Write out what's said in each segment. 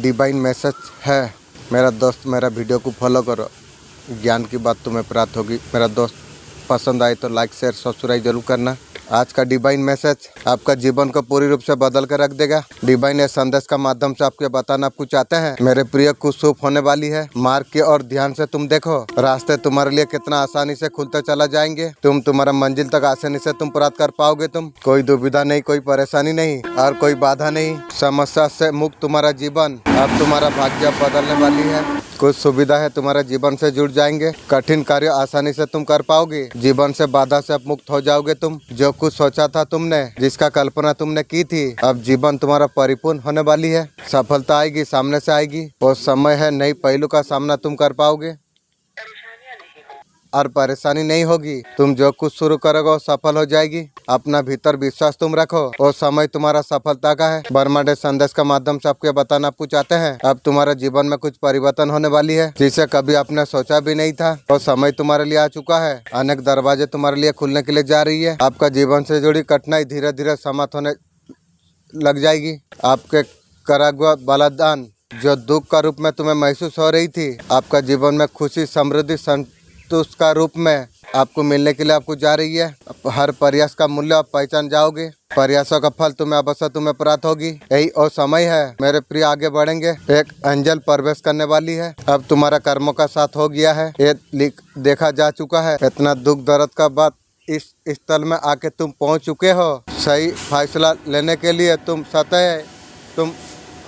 Divine message है। मेरा दोस्त, मेरा वीडियो को फॉलो करो, ज्ञान की बात तुम्हें प्राप्त होगी। मेरा दोस्त, पसंद आए तो लाइक शेयर सब्सक्राइब जरूर करना। आज का डिवाइन मैसेज आपका जीवन को पूरी रूप से बदल कर रख देगा। डिवाइन इस संदेश का माध्यम से आपको बताना आपको चाहते हैं, मेरे प्रिय, कुछ शुभ होने वाली है। मार्ग के और ध्यान से तुम देखो, रास्ते तुम्हारे लिए कितना आसानी से खुलते चला जाएंगे। तुम्हारा मंजिल तक आसानी से तुम प्राप्त कर पाओगे। कोई दुविधा नहीं, कोई परेशानी नहीं और कोई बाधा नहीं। समस्या से मुक्त तुम्हारा जीवन, अब तुम्हारा भाग्य बदलने वाली है। कुछ सुविधा है तुम्हारे जीवन से जुड़ जाएंगे। कठिन कार्य आसानी से तुम कर पाओगे। जीवन से बाधा से मुक्त हो जाओगे। तुम जो कुछ सोचा था तुमने, जिसका कल्पना तुमने की थी, अब जीवन तुम्हारा परिपूर्ण होने वाली है। सफलता आएगी, सामने से आएगी। वो समय है, नई पहलू का सामना तुम कर पाओगे और परेशानी नहीं होगी। तुम जो कुछ शुरू करोगे वो सफल हो जाएगी। अपना भीतर विश्वास तुम रखो, वो समय तुम्हारा सफलता का है। ब्रह्मांड संदेश का माध्यम से आपको बताना आपको चाहते हैं, अब तुम्हारे जीवन में कुछ परिवर्तन होने वाली है, जिसे कभी आपने सोचा भी नहीं था। वो समय तुम्हारे लिए आ चुका है। अनेक दरवाजे तुम्हारे लिए खुलने के लिए जा रही है। आपका जीवन से जुड़ी कठिनाई धीरे धीरे समाप्त होने लग जाएगी। आपके करा हुआ बलिदान जो दुख का रूप में तुम्हें महसूस हो रही थी, आपका जीवन में खुशी, समृद्धि, संतुष्ट का रूप में आपको मिलने के लिए आपको जा रही है। हर प्रयास का मूल्य आप पहचान जाओगे। प्रयासों का फल तुम्हें अवश्य तुम्हें प्राप्त होगी। यही और समय है मेरे प्रिय, आगे बढ़ेंगे। एक एंजल प्रवेश करने वाली है। अब तुम्हारा कर्मों का साथ हो गया है, ये देखा जा चुका है। इतना दुख दर्द का बाद इस स्थल में आके तुम पहुंच चुके हो। सही फैसला लेने के लिए तुम सतह तुम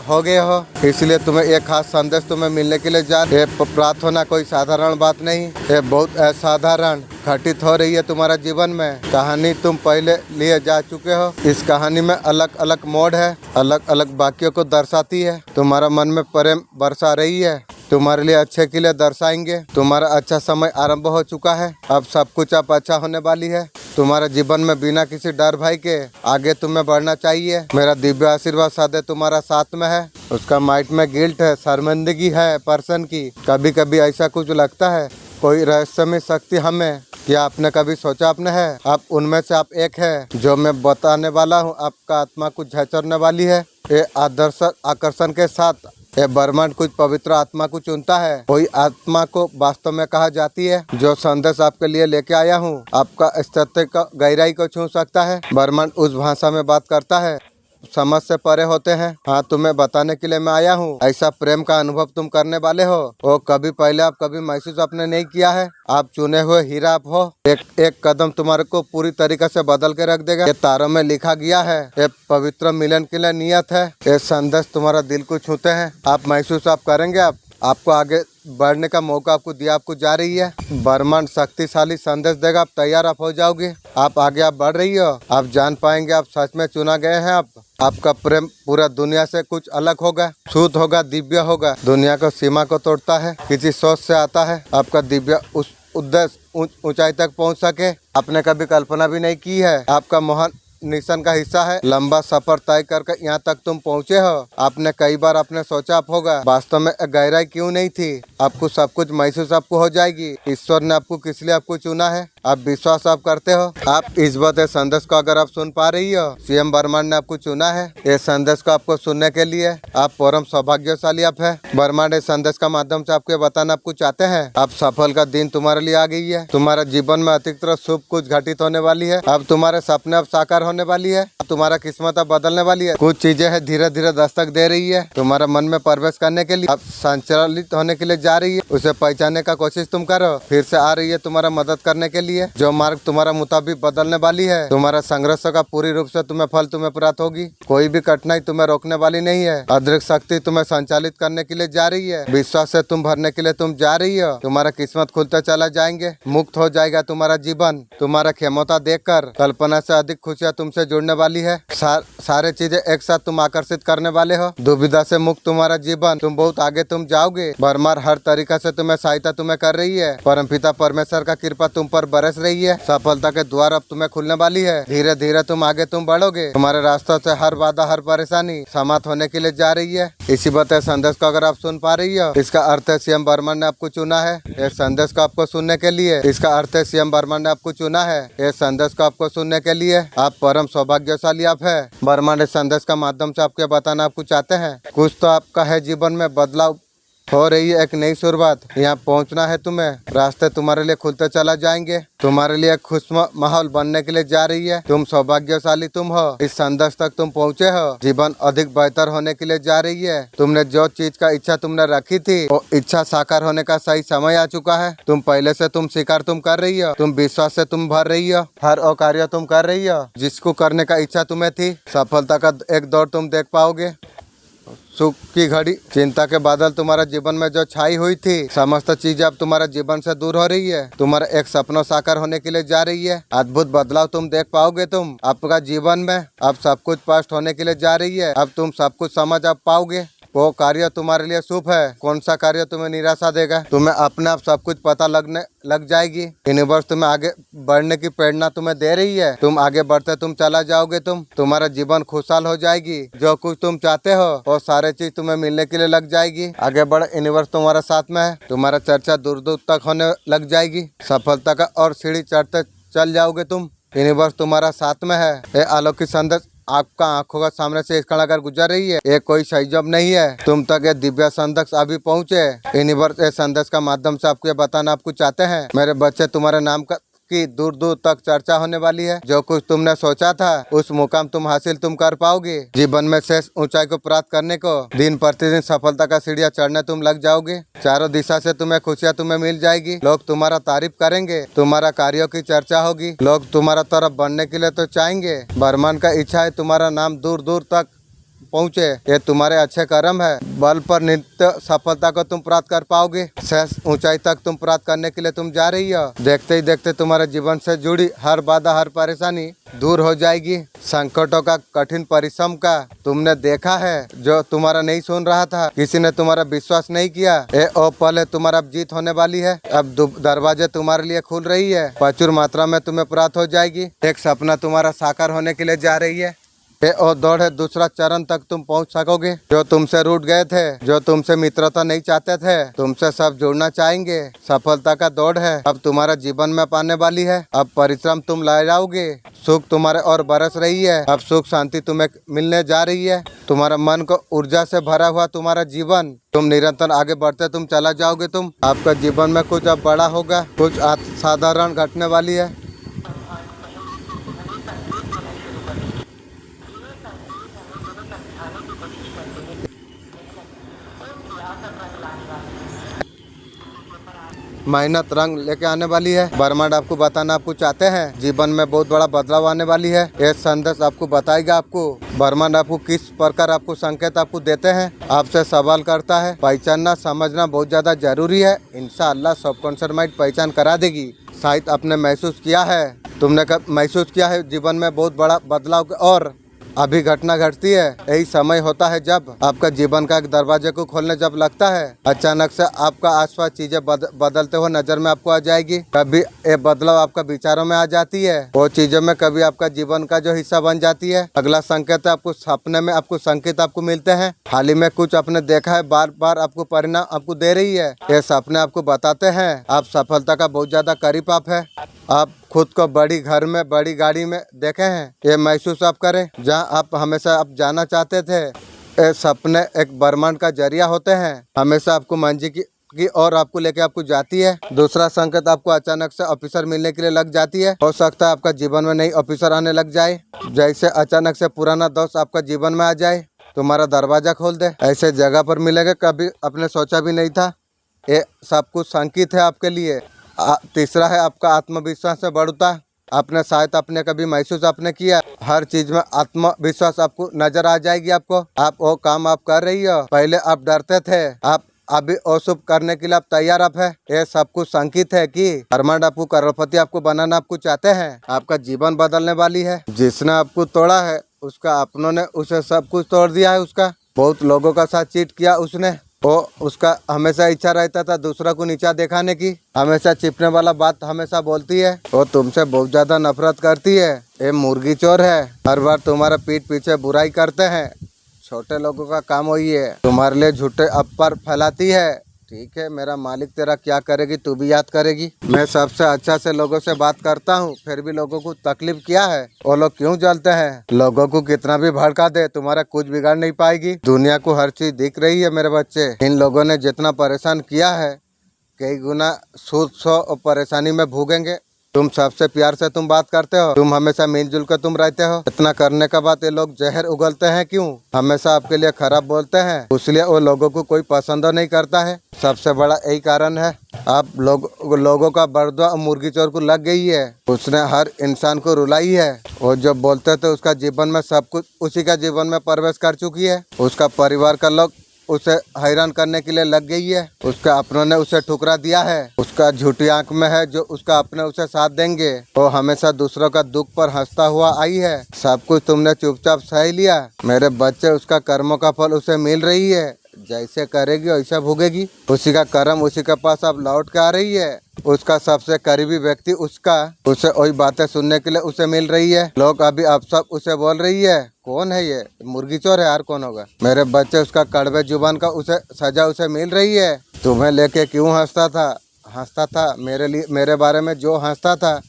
हो गए हो। इसलिए तुम्हें एक खास संदेश तुम्हें मिलने के लिए ये प्राप्त होना कोई साधारण बात नहीं, ये बहुत असाधारण घटित हो रही है तुम्हारा जीवन में। कहानी तुम पहले लिए जा चुके हो। इस कहानी में अलग अलग मोड़ है, अलग अलग वाक्यों को दर्शाती है। तुम्हारा मन में प्रेम बरसा रही है, तुम्हारे लिए अच्छे के लिए दर्शाएंगे। तुम्हारा अच्छा समय आरंभ हो चुका है। अब सब कुछ अब अच्छा होने वाली है। तुम्हारे जीवन में बिना किसी डर भय के आगे तुम्हें बढ़ना चाहिए। मेरा दिव्य आशीर्वाद सदैव तुम्हारा साथ में है। उसका माइंड में गिल्ट है, शर्मिंदगी है पर्सन की। कभी कभी ऐसा कुछ लगता है कोई रहस्यमय शक्ति हमें, क्या आपने कभी सोचा आपने है? आप उनमें से आप एक है। जो मैं बताने वाला हूँ, आपका आत्मा कुछ झचरने वाली है। ये आदर्श आकर्षण के साथ ये ब्रह्मांड कुछ पवित्र आत्मा को चुनता है। कोई आत्मा को वास्तव में कहा जाती है। जो संदेश आपके लिए लेके आया हूँ, आपका अस्तित्व का गहराई को छू सकता है। ब्रह्मांड उस भाषा में बात करता है, समझ से परे होते हैं। हाँ, तुम्हें बताने के लिए मैं आया हूँ। ऐसा प्रेम का अनुभव तुम करने वाले हो वो कभी पहले आप कभी महसूस आपने नहीं किया है। आप चुने हुए हीरा आप हो। एक कदम तुम्हारे को पूरी तरीके से बदल के रख देगा। ये तारों में लिखा गया है, ये पवित्र मिलन के लिए नियत है। ये संदेश तुम्हारा दिल को छूते हैं। आप महसूस आप करेंगे, आपको आगे बढ़ने का मौका आपको दिया, आपको जा रही है। ब्रह्मांड शक्तिशाली संदेश देगा। आप तैयार आप हो जाओगे। आप आगे आप बढ़ रही हो। आप जान पाएंगे आप सच में चुना गए हैं। आपका प्रेम पूरा दुनिया से कुछ अलग होगा, शुद्ध होगा, दिव्य होगा। दुनिया को सीमा को तोड़ता है, किसी सोच से आता है। आपका दिव्य उस उद्देश्य ऊंचाई तक पहुंच सके, आपने कभी कल्पना भी नहीं की है। आपका महान मिशन का हिस्सा है। लंबा सफर तय करके यहाँ तक तुम पहुँचे हो। आपने कई बार आपने सोचा आप होगा, वास्तव में गहराई क्यों नहीं थी। आपको सब कुछ महसूस आपको हो जाएगी। ईश्वर ने आपको किस लिए आपको चुना है, आप विश्वास आप करते हो। आप इस बात संदेश को अगर आप सुन पा रही हो, स्वयं ब्रह्मांड ने आपको चुना है। ये संदेश को आपको सुनने के लिए आप परम सौभाग्यशाली आप है। ब्रह्मांड इस संदेश का माध्यम से आपको बताना आपको चाहते हैं, आप सफल का दिन तुम्हारे लिए आ गई है। तुम्हारे जीवन में अतिरिक्त शुभ कुछ घटित होने वाली है। अब तुम्हारे सपने अब साकार होने वाली है। तुम्हारा किस्मत अब बदलने वाली है। कुछ चीजें है धीरे धीरे दस्तक दे रही है। तुम्हारा मन में प्रवेश करने के लिए, अब संचालित होने के लिए जा रही है। उसे पहचानने का कोशिश तुम करो। फिर से आ रही है तुम्हारा मदद करने के लिए। जो मार्ग तुम्हारा मुताबिक बदलने वाली है। तुम्हारा संघर्ष का पूरी रूप से तुम्हें फल तुम्हें प्राप्त होगी। कोई भी कठिनाई तुम्हें रोकने वाली नहीं है। अतिरिक्त शक्ति तुम्हें संचालित करने के लिए जा रही है। विश्वास से तुम भरने के लिए तुम जा रही हो। तुम्हारा किस्मत खुलता चला जाएंगे। मुक्त हो जाएगा तुम्हारा जीवन। तुम्हारा क्षमता देखकर कल्पना से अधिक खुशियाँ तुमसे जुड़ने वाली है। सारे चीजें एक साथ तुम आकर्षित करने वाले हो। दुविधा से मुक्त तुम्हारा जीवन, तुम बहुत आगे तुम जाओगे। ब्रह्मांड हर तरीका से तुम्हें सहायता तुम्हें कर रही है। परमपिता परमेश्वर का कृपा तुम पर बरस रही है। सफलता के द्वार अब तुम्हें खुलने वाली है। धीरे धीरे तुम आगे तुम बढ़ोगे। तुम्हारे रास्तों से हर बाधा हर परेशानी समाप्त होने के लिए जा रही है। इसी बताए संदेश को अगर आप सुन पा रही हो, इसका अर्थ है सीएम बर्मन ने आपको चुना है ये संदेश को आपको सुनने के लिए। इसका अर्थ है सीएम बर्मन ने आपको चुना है ये संदेश को आपको सुनने के लिए। आप परम सौभाग्यशाली आप है। बर्मन इस संदेश का माध्यम से आपको बताना आपको चाहते हैं कुछ तो आपका है जीवन में बदलाव हो रही है, एक नई शुरुआत। यहाँ पहुँचना है तुम्हें। रास्ते तुम्हारे लिए खुलते चला जाएंगे। तुम्हारे लिए खुश माहौल बनने के लिए जा रही है। तुम सौभाग्यशाली तुम हो। इस संदेश तक तुम पहुँचे हो। जीवन अधिक बेहतर होने के लिए जा रही है। तुमने जो चीज का इच्छा तुमने रखी थी वो इच्छा साकार होने का सही समय आ चुका है। तुम पहले से तुम स्वीकार तुम कर रही हो। तुम विश्वास से तुम भर रही हो। हर वो कार्य तुम कर रही हो जिसको करने का इच्छा तुम्हें थी। सफलता का एक दौर तुम देख पाओगे। सुख की घड़ी चिंता के बादल तुम्हारा जीवन में जो छाई हुई थी, समस्त चीजें अब तुम्हारा जीवन से दूर हो रही है। तुम्हारा एक सपना साकार होने के लिए जा रही है। अद्भुत बदलाव तुम देख पाओगे। तुम आपका जीवन में अब सब कुछ स्पष्ट होने के लिए जा रही है। अब तुम सब कुछ समझ अब पाओगे। वो कार्य तुम्हारे लिए शुभ है। कौन सा कार्य तुम्हें निराशा देगा, तुम्हें अपने आप सब कुछ पता लगने लग जाएगी। यूनिवर्स तुम्हें आगे बढ़ने की प्रेरणा तुम्हें दे रही है। तुम आगे बढ़ते तुम चला जाओगे। तुम्हारा जीवन खुशहाल हो जाएगी। जो कुछ तुम चाहते हो वो सारे चीज तुम्हें मिलने के लिए लग जाएगी। आगे बढ़, यूनिवर्स तुम्हारा साथ में है। तुम्हारा चर्चा दूर दूर तक होने लग जाएगी। सफलता का और सीढ़ी चढ़ते चल जाओगे तुम। यूनिवर्स तुम्हारा साथ में है। ये अलौकिक संदेश आपका आंखों का सामने से इसका अगर गुजर रही है, ये कोई संजोग नहीं है। तुम तक ये दिव्य संदेश अभी पहुँचे। यूनिवर्स इस संदेश का माध्यम से आपको ये बताना आपको चाहते हैं मेरे बच्चे, तुम्हारे नाम की दूर दूर तक चर्चा होने वाली है। जो कुछ तुमने सोचा था उस मुकाम तुम हासिल तुम कर पाओगे। जीवन में शेष ऊंचाई को प्राप्त करने को दिन प्रतिदिन सफलता का सीढ़ियां चढ़ने तुम लग जाओगे। चारों दिशा से तुम्हें खुशियां तुम्हें मिल जाएगी। लोग तुम्हारा तारीफ करेंगे। तुम्हारा कार्यों की चर्चा होगी। लोग तुम्हारा तरफ बढ़ने के लिए तो चाहेंगे। बर्मन का इच्छा है तुम्हारा नाम दूर दूर तक पहुँचे। ये तुम्हारे अच्छे कर्म है। बल पर नित्य सफलता को तुम प्राप्त कर पाओगे। शेष ऊंचाई तक तुम प्राप्त करने के लिए तुम जा रही हो। देखते ही देखते तुम्हारे जीवन से जुड़ी हर बाधा हर परेशानी दूर हो जाएगी। संकटों का कठिन परिश्रम का तुमने देखा है। जो तुम्हारा नहीं सुन रहा था, किसी ने तुम्हारा विश्वास नहीं किया, ये ओ पल है तुम्हारा अब जीत होने वाली है। अब दरवाजे तुम्हारे लिए खुल रही है। प्रचुर मात्रा में तुम्हें प्राप्त हो जाएगी। एक सपना तुम्हारा साकार होने के लिए जा रही है। ये और दौड़ है दूसरा चरण तक तुम पहुंच सकोगे। जो तुमसे रूठ गए थे, जो तुमसे मित्रता नहीं चाहते थे, तुमसे सब जुड़ना चाहेंगे। सफलता का दौड़ है अब तुम्हारा जीवन में पाने वाली है। अब परिश्रम तुम ला जाओगे। सुख तुम्हारे और बरस रही है। अब सुख शांति तुम्हें मिलने जा रही है। तुम्हारा मन को ऊर्जा से भरा हुआ तुम्हारा जीवन, तुम निरंतर आगे बढ़ते तुम चला जाओगे। तुम आपका जीवन में कुछ अब बड़ा होगा। कुछ असाधारण घटने वाली है। मेहनत रंग लेके आने वाली है। ब्रह्मांड आपको बताना आपको चाहते हैं जीवन में बहुत बड़ा बदलाव आने वाली है। ये संदेश आपको बताएगा। आपको ब्रह्मांड आपको किस प्रकार आपको संकेत आपको देते हैं, आपसे सवाल करता है। पहचानना समझना बहुत ज्यादा जरूरी है। इंशाअल्लाह सबकॉन्शियस माइंड पहचान करा देगी। शायद आपने महसूस किया है, तुमने कब महसूस किया है जीवन में बहुत बड़ा बदलाव और अभी घटना घटती है। यही समय होता है जब आपका जीवन का एक दरवाजे को खोलने जब लगता है। अचानक से आपका आसपास चीजें बदलते हुए नजर में आपको आ जाएगी। कभी ये बदलाव आपका विचारों में आ जाती है। वो चीजों में कभी आपका जीवन का जो हिस्सा बन जाती है। अगला संकेत आपको सपने में आपको संकेत आपको मिलते हैं। हाल ही में कुछ आपने देखा है, बार बार आपको परिणाम आपको दे रही है। ये सपने आपको बताते हैं आप सफलता का बहुत ज्यादा करीब आप है। आप खुद को बड़ी घर में बड़ी गाड़ी में देखे हैं। ये महसूस आप करें जहां आप हमेशा आप जाना चाहते थे। ये सपने एक ब्रह्मांड का जरिया होते हैं। हमेशा आपको मंजिल की और आपको लेके आपको जाती है। दूसरा संकेत आपको अचानक से ऑफिसर मिलने के लिए लग जाती है। हो सकता है आपका जीवन में नई ऑफिसर आने लग जाए। जैसे अचानक से पुराना दोस्त आपका जीवन में आ जाए, तुम्हारा दरवाजा खोल दे। ऐसे जगह पर मिलेगा कभी आपने सोचा भी नहीं था। ये सब कुछ संकेत है आपके लिए। तीसरा है आपका आत्मविश्वास से बढ़ता। आपने शायद अपने कभी महसूस आपने किया, हर चीज में आत्मविश्वास आपको नजर आ जाएगी। आपको आप वो काम आप कर रही हो, पहले आप डरते थे, आप अभी वो शुभ करने के लिए आप तैयार आप है। ये सब कुछ संकेत है कि ब्रह्मांड आपको करोड़पति आपको बनाना आपको चाहते हैं। आपका जीवन बदलने वाली है। जिसने आपको तोड़ा है उसका अपनों ने उसे सब कुछ तोड़ दिया है। उसका बहुत लोगों का साथ चीट किया उसने, वो उसका हमेशा इच्छा रहता था दूसरा को नीचा दिखाने की, हमेशा चिपने वाला बात हमेशा बोलती है। वो तुमसे बहुत ज्यादा नफरत करती है। ये मुर्गी चोर है, हर बार तुम्हारा पीठ पीछे बुराई करते हैं। छोटे लोगों का काम वही है, तुम्हारे लिए झूठे अफवाह फैलाती है। ठीक है, मेरा मालिक तेरा क्या करेगी तू भी याद करेगी। मैं सबसे अच्छा से लोगों से बात करता हूँ, फिर भी लोगों को तकलीफ क्या है, वो लोग क्यों जलते हैं। लोगों को कितना भी भड़का दे तुम्हारा कुछ बिगाड़ नहीं पाएगी। दुनिया को हर चीज दिख रही है मेरे बच्चे। इन लोगों ने जितना परेशान किया है कई गुना सूद सौ और परेशानी में भोगेंगे। तुम सबसे प्यार से तुम बात करते हो, तुम हमेशा मिलजुल कर तुम रहते हो। इतना करने के बाद ये लोग जहर उगलते हैं क्यों? हमेशा आपके लिए खराब बोलते हैं, इसलिए वो लोगों को कोई पसंद नहीं करता है। सबसे बड़ा यही कारण है। आप लोगों का बर्दुआ मुर्गी चोर को लग गई है। उसने हर इंसान को रुलाई है। वो जो बोलते थे उसका जीवन में सब कुछ उसी का जीवन में प्रवेश कर चुकी है। उसका परिवार का लोग उसे हैरान करने के लिए लग गई है। उसके अपनों ने उसे ठुकरा दिया है। उसका झूठी आंख में है जो उसका अपने उसे साथ देंगे। वो हमेशा दूसरों का दुख पर हंसता हुआ आई है। सब कुछ तुमने चुपचाप सह लिया। मेरे बच्चे, उसका कर्मों का फल उसे मिल रही है। जैसे करेगी वैसा भोगेगी। उसी का कर्म उसी के पास अब लौट के आ रही है। उसका सबसे करीबी व्यक्ति उसे वही बातें सुनने के लिए उसे मिल रही है। लोग अभी अब सब उसे बोल रही है, कौन है ये? मुर्गी चोर है, यार कौन होगा? मेरे बच्चे, उसका कड़वे जुबान का उसे सजा उसे मिल रही है। तुम्हें लेके क्यों हंसता था मेरे बारे में जो हंसता था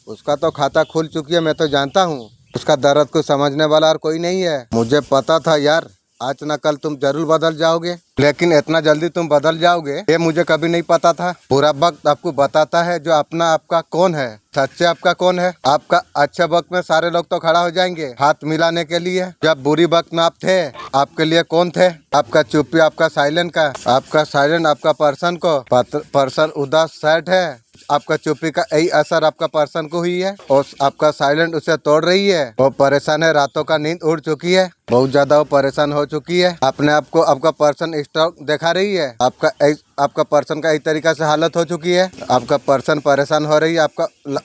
उसका तो खाता खुल चुकी है। मैं तो जानता हूँ उसका दर्द को समझने वाला और कोई नहीं है। मुझे पता था यार, आज न कल तुम जरूर बदल जाओगे, लेकिन इतना जल्दी तुम बदल जाओगे ये मुझे कभी नहीं पता था। बुरा वक्त आपको बताता है जो अपना आपका कौन है, सच्चे आपका कौन है। आपका अच्छे वक्त में सारे लोग तो खड़ा हो जाएंगे हाथ मिलाने के लिए। जब बुरी वक्त में आप थे, आपके लिए कौन थे? आपका चुप्पी, आपका साइलेंट आपका पर्सन उदास सैड है। आपका चुप्पी का यही असर आपका पर्सन को हुई है और आपका साइलेंट उसे तोड़ रही है। वो परेशान है, रातों का नींद उड़ चुकी है, बहुत ज्यादा वो परेशान हो चुकी है। अपने आप को आपका पर्सन स्ट्रॉन्ग दिखा रही है। आपका पर्सन का इस तरीका से हालत हो चुकी है। आपका पर्सन परेशान हो रही है।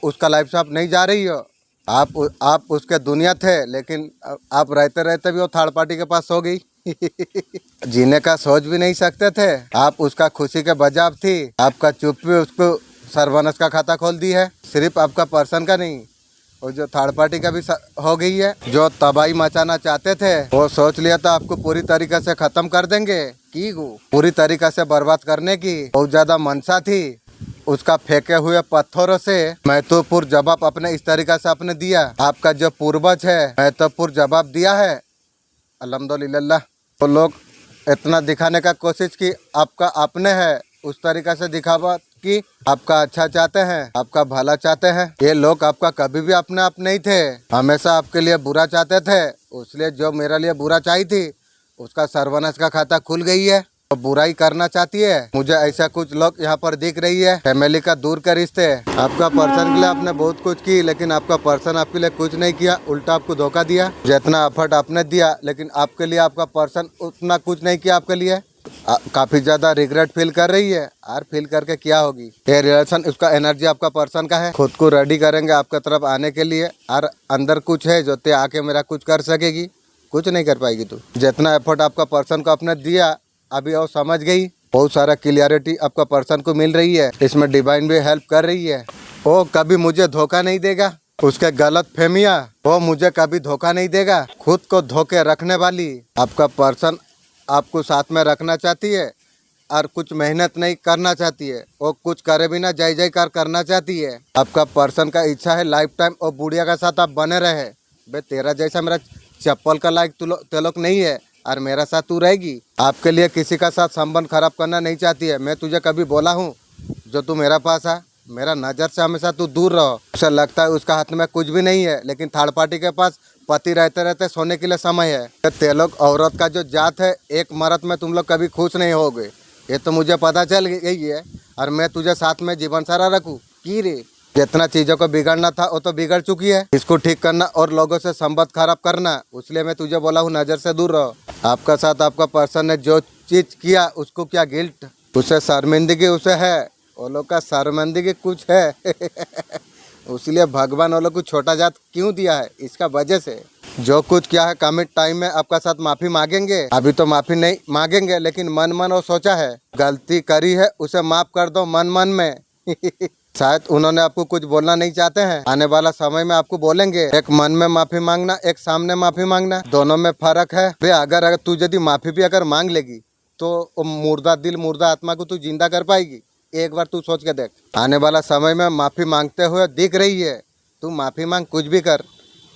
उसका लाइफ से आप नहीं जा रही हो। आप उसके दुनिया थे, लेकिन आप रहते रहते भी वो थर्ड पार्टी के पास हो गई। जीने का सोच भी नहीं सकते थे। आप उसका खुशी के बजाव थी। आपका चुप्पी उसको सर्वनाश का खाता खोल दी है। सिर्फ आपका पर्सन का नहीं, और जो थर्ड पार्टी का भी हो गई है। जो तबाही मचाना चाहते थे वो सोच लिया था आपको पूरी तरीके से खत्म कर देंगे। पूरी तरीके से बर्बाद करने की बहुत ज्यादा मनसा थी। उसका फेंके हुए पत्थरों से महत्वपूर्ण जवाब अपने इस तरीका से आपने दिया। आपका जो पूर्वज है महत्वपूर्ण जवाब दिया है। अल्हम्दुलिल्लाह। तो लोग इतना दिखाने का कोशिश की आपका अपने है, उस तरीका से दिखावा कि आपका अच्छा चाहते हैं, आपका भला चाहते हैं। ये लोग आपका कभी भी अपने आप नहीं थे, हमेशा आपके लिए बुरा चाहते थे। इसलिए जो मेरे लिए बुरा चाहिए थी उसका सर्वनाश का खाता खुल गई है। तो बुराई करना चाहती है। मुझे ऐसा कुछ लोग यहाँ पर दिख रही है। फैमिली का दूर के रिश्ते। आपका पर्सन के लिए आपने बहुत कुछ की, लेकिन आपका पर्सन आपके लिए कुछ नहीं किया, उल्टा आपको धोखा दिया। जितना एफर्ट आपने दिया, लेकिन आपके लिए आपका पर्सन उतना कुछ नहीं किया आपके लिए। काफी ज्यादा रिग्रेट फील कर रही है। और फील करके क्या होगी? ये रिलेशन, उसका एनर्जी आपका पर्सन का है। खुद को रेडी करेंगे आपके तरफ आने के लिए। और अंदर कुछ है जो ते आके मेरा कुछ कर सकेगी, कुछ नहीं कर पाएगी तू। जितना एफर्ट आपका पर्सन को आपने दिया, अभी वो समझ गई। बहुत सारा क्लियरिटी आपका पर्सन को मिल रही है। इसमें डिवाइन भी हेल्प कर रही है। वो कभी मुझे धोखा नहीं देगा। उसके गलत फहमियाँ, वो मुझे कभी धोखा नहीं देगा। खुद को धोखे रखने वाली आपका पर्सन आपको साथ में रखना चाहती है और कुछ मेहनत नहीं करना चाहती है। वो कुछ करे भी ना जय जयकार करना चाहती है। आपका पर्सन का इच्छा है लाइफ टाइम और बुढ़िया के साथ आप बने रहे। बे तेरा जैसा मेरा चप्पल का लायक तू लोग नहीं है और मेरा साथ तू रहेगी। आपके लिए किसी का साथ संबंध खराब करना नहीं चाहती है। मैं तुझे कभी बोला हूँ जो तू मेरा पास आ, मेरा नज़र से हमेशा तू दूर रहो। उसे लगता है उसका हाथ में कुछ भी नहीं है, लेकिन थर्ड पार्टी के पास पति रहते रहते सोने के लिए समय है। ते लोग औरत का जो जात है, एक मर्द में तुम लोग कभी खुश नहीं होगे, ये तो मुझे पता चल गई है। और मैं तुझे साथ में जीवन सारा रखूँ की रे? जितना चीज़ों को बिगड़ना था वो तो बिगड़ चुकी है। इसको ठीक करना और लोगों से संबंध खराब करना, इसलिए मैं तुझे बोला हूँ नज़र से दूर रहो। आपका साथ आपका पर्सन ने जो चीज़ किया उसको क्या गिल्ट, उसे शर्मिंदगी उसे है। वो लोग का शर्मिंदगी कुछ है। इसलिए भगवान वो लोग को छोटा जात क्यों दिया है, इसका वजह से। जो कुछ किया है कमिट टाइम में आपका साथ माफी मांगेंगे। अभी तो माफी नहीं मांगेंगे, लेकिन मन मन वो सोचा है, गलती करी है उसे माफ कर दो मन मन में। शायद उन्होंने आपको कुछ बोलना नहीं चाहते हैं, आने वाला समय में आपको बोलेंगे। एक मन में माफी मांगना, एक सामने माफी मांगना, दोनों में फर्क है। भाई अगर तू यदि माफी भी अगर मांग लेगी तो वो मुर्दा दिल मुर्दा आत्मा को तू जिंदा कर पाएगी? एक बार तू सोच के देख। आने वाला समय में माफी मांगते हुए दिख रही है, तू माफी मांग, कुछ भी कर,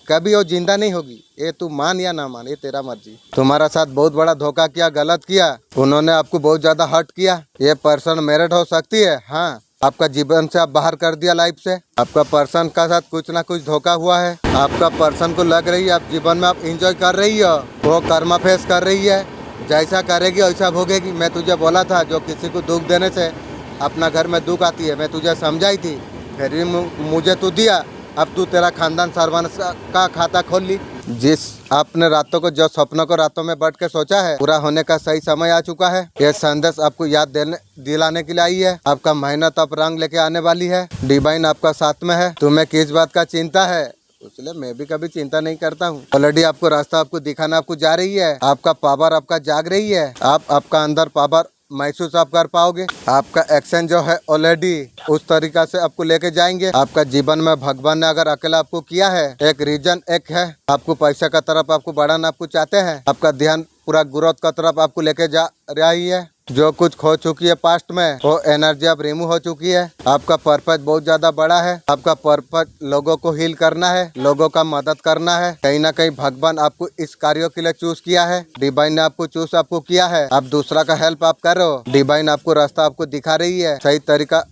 कभी वो जिंदा नहीं होगी। ये तू मान या ना मान, ये तेरा मर्जी। तुम्हारा साथ बहुत बड़ा धोखा किया, गलत किया, उन्होंने आपको बहुत ज्यादा हर्ट किया। ये पर्सन मैरिड हो सकती है, हाँ, आपका जीवन से आप बाहर कर दिया लाइफ से। आपका पर्सन का साथ कुछ ना कुछ धोखा हुआ है। आपका पर्सन को लग रही है आप जीवन में आप एंजॉय कर रही हो, वो कर्मा फेस कर रही है, जैसा करेगी वैसा भोगेगी। मैं तुझे बोला था, जो किसी को दुख देने से अपना घर में दुख आती है, मैं तुझे समझाई थी, फिर भी मुझे तू दिया। अब तू तेरा खानदान सर्वनाश का खाता खोल ली। जिस आपने रातों को, जो सपनों को रातों में बैठ के सोचा है, पूरा होने का सही समय आ चुका है। यह संदेश आपको याद दिलाने के लिए आई है। आपका मेहनत अब रंग लेके आने वाली है। डिवाइन आपका साथ में है। तुम्हें किस बात का चिंता है? इसलिए मैं भी कभी चिंता नहीं करता हूँ। ऑलरेडी आपको रास्ता आपको दिखाना आपको जा रही है। आपका पावर आपका जाग रही है। आपका अंदर पावर महसूस आप कर पाओगे। आपका एक्शन जो है ऑलरेडी उस तरीका से आपको लेके जाएंगे। आपका जीवन में भगवान ने अगर अकेला आपको किया है, एक रीजन एक है, आपको पैसे का तरफ आपको बढ़ाना आपको चाहते हैं। आपका ध्यान पूरा ग्रोथ का तरफ आपको लेके जा रही है। जो कुछ खो चुकी है पास्ट में, वो एनर्जी अब रिमूव हो चुकी है। आपका पर्पज बहुत ज्यादा बड़ा है। आपका पर्पज लोगों को हील करना है, लोगों का मदद करना है। कहीं ना कहीं भगवान आपको इस कार्यों के लिए चूज किया है। डिवाइन ने आपको चूज आपको किया है। आप दूसरा का हेल्प आप कर रहे हो। डिवाइन आपको रास्ता आपको दिखा रही है, सही तरीका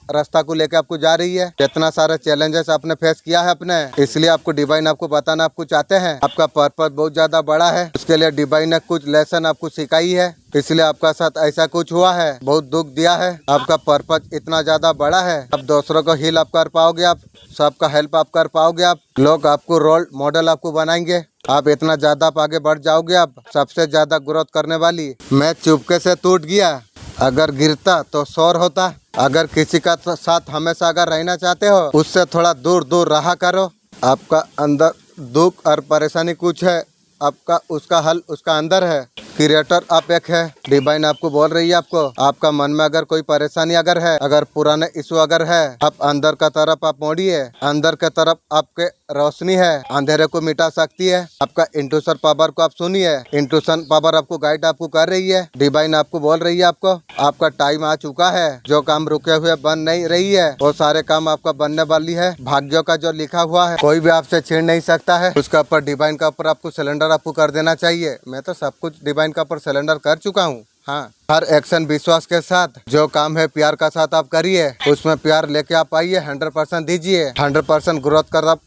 रास्ता को लेके आपको जा रही है। कितना सारे चैलेंजेस आपने फेस किया है अपने, इसलिए आपको डिवाइन आपको बताना आपको चाहते हैं। आपका पर्पज बहुत ज्यादा बड़ा है, उसके लिए डिवाइन ने कुछ लेसन आपको सिखाई है, इसलिए आपका साथ ऐसा कुछ हुआ है, बहुत दुख दिया है। आपका पर्पज इतना ज्यादा बड़ा है, आप दूसरों को हील आप कर पाओगे, आप सबका हेल्प आप कर पाओगे। आप लोग आपको रोल मॉडल आपको बनाएंगे। आप इतना ज्यादा आप आगे बढ़ जाओगे। आप सबसे ज्यादा ग्रोथ करने वाली। मैं चुपके से टूट गया, अगर गिरता तो शोर होता। अगर किसी का साथ हमेशा अगर रहना चाहते हो, उससे थोड़ा दूर दूर रहा करो। आपका अंदर दुख और परेशानी कुछ है, आपका उसका हल उसका अंदर है। क्रिएटर आप एक है। डिवाइन आपको बोल रही है, आपका मन में अगर कोई परेशानी अगर है, अगर पुराने इशू अगर है, आप अंदर का तरफ आप मोड़िए। अंदर के तरफ आपके रोशनी है, अंधेरे को मिटा सकती है। आपका इंट्यूशन पावर को आप सुनिए। इंट्यूशन पावर आपको गाइड आपको कर रही है। डिवाइन आपको बोल रही है, आपका टाइम आ चुका है। जो काम रुके हुए बन नहीं रही है, वो सारे काम आपका बनने वाली है। भाग्यों का जो लिखा हुआ है कोई भी आपसे छीन नहीं सकता है। उसका ऊपर डिवाइन का ऊपर आपको सिलेंडर आपको कर देना चाहिए। मैं तो सब कुछ डिवाइन का ऊपर सिलेंडर कर चुका हूँ। हाँ, हर एक्शन विश्वास के साथ, जो काम है प्यार का साथ आप करिए। उसमें प्यार लेके आप आइए, 100% दीजिए। 100% ग्रोथ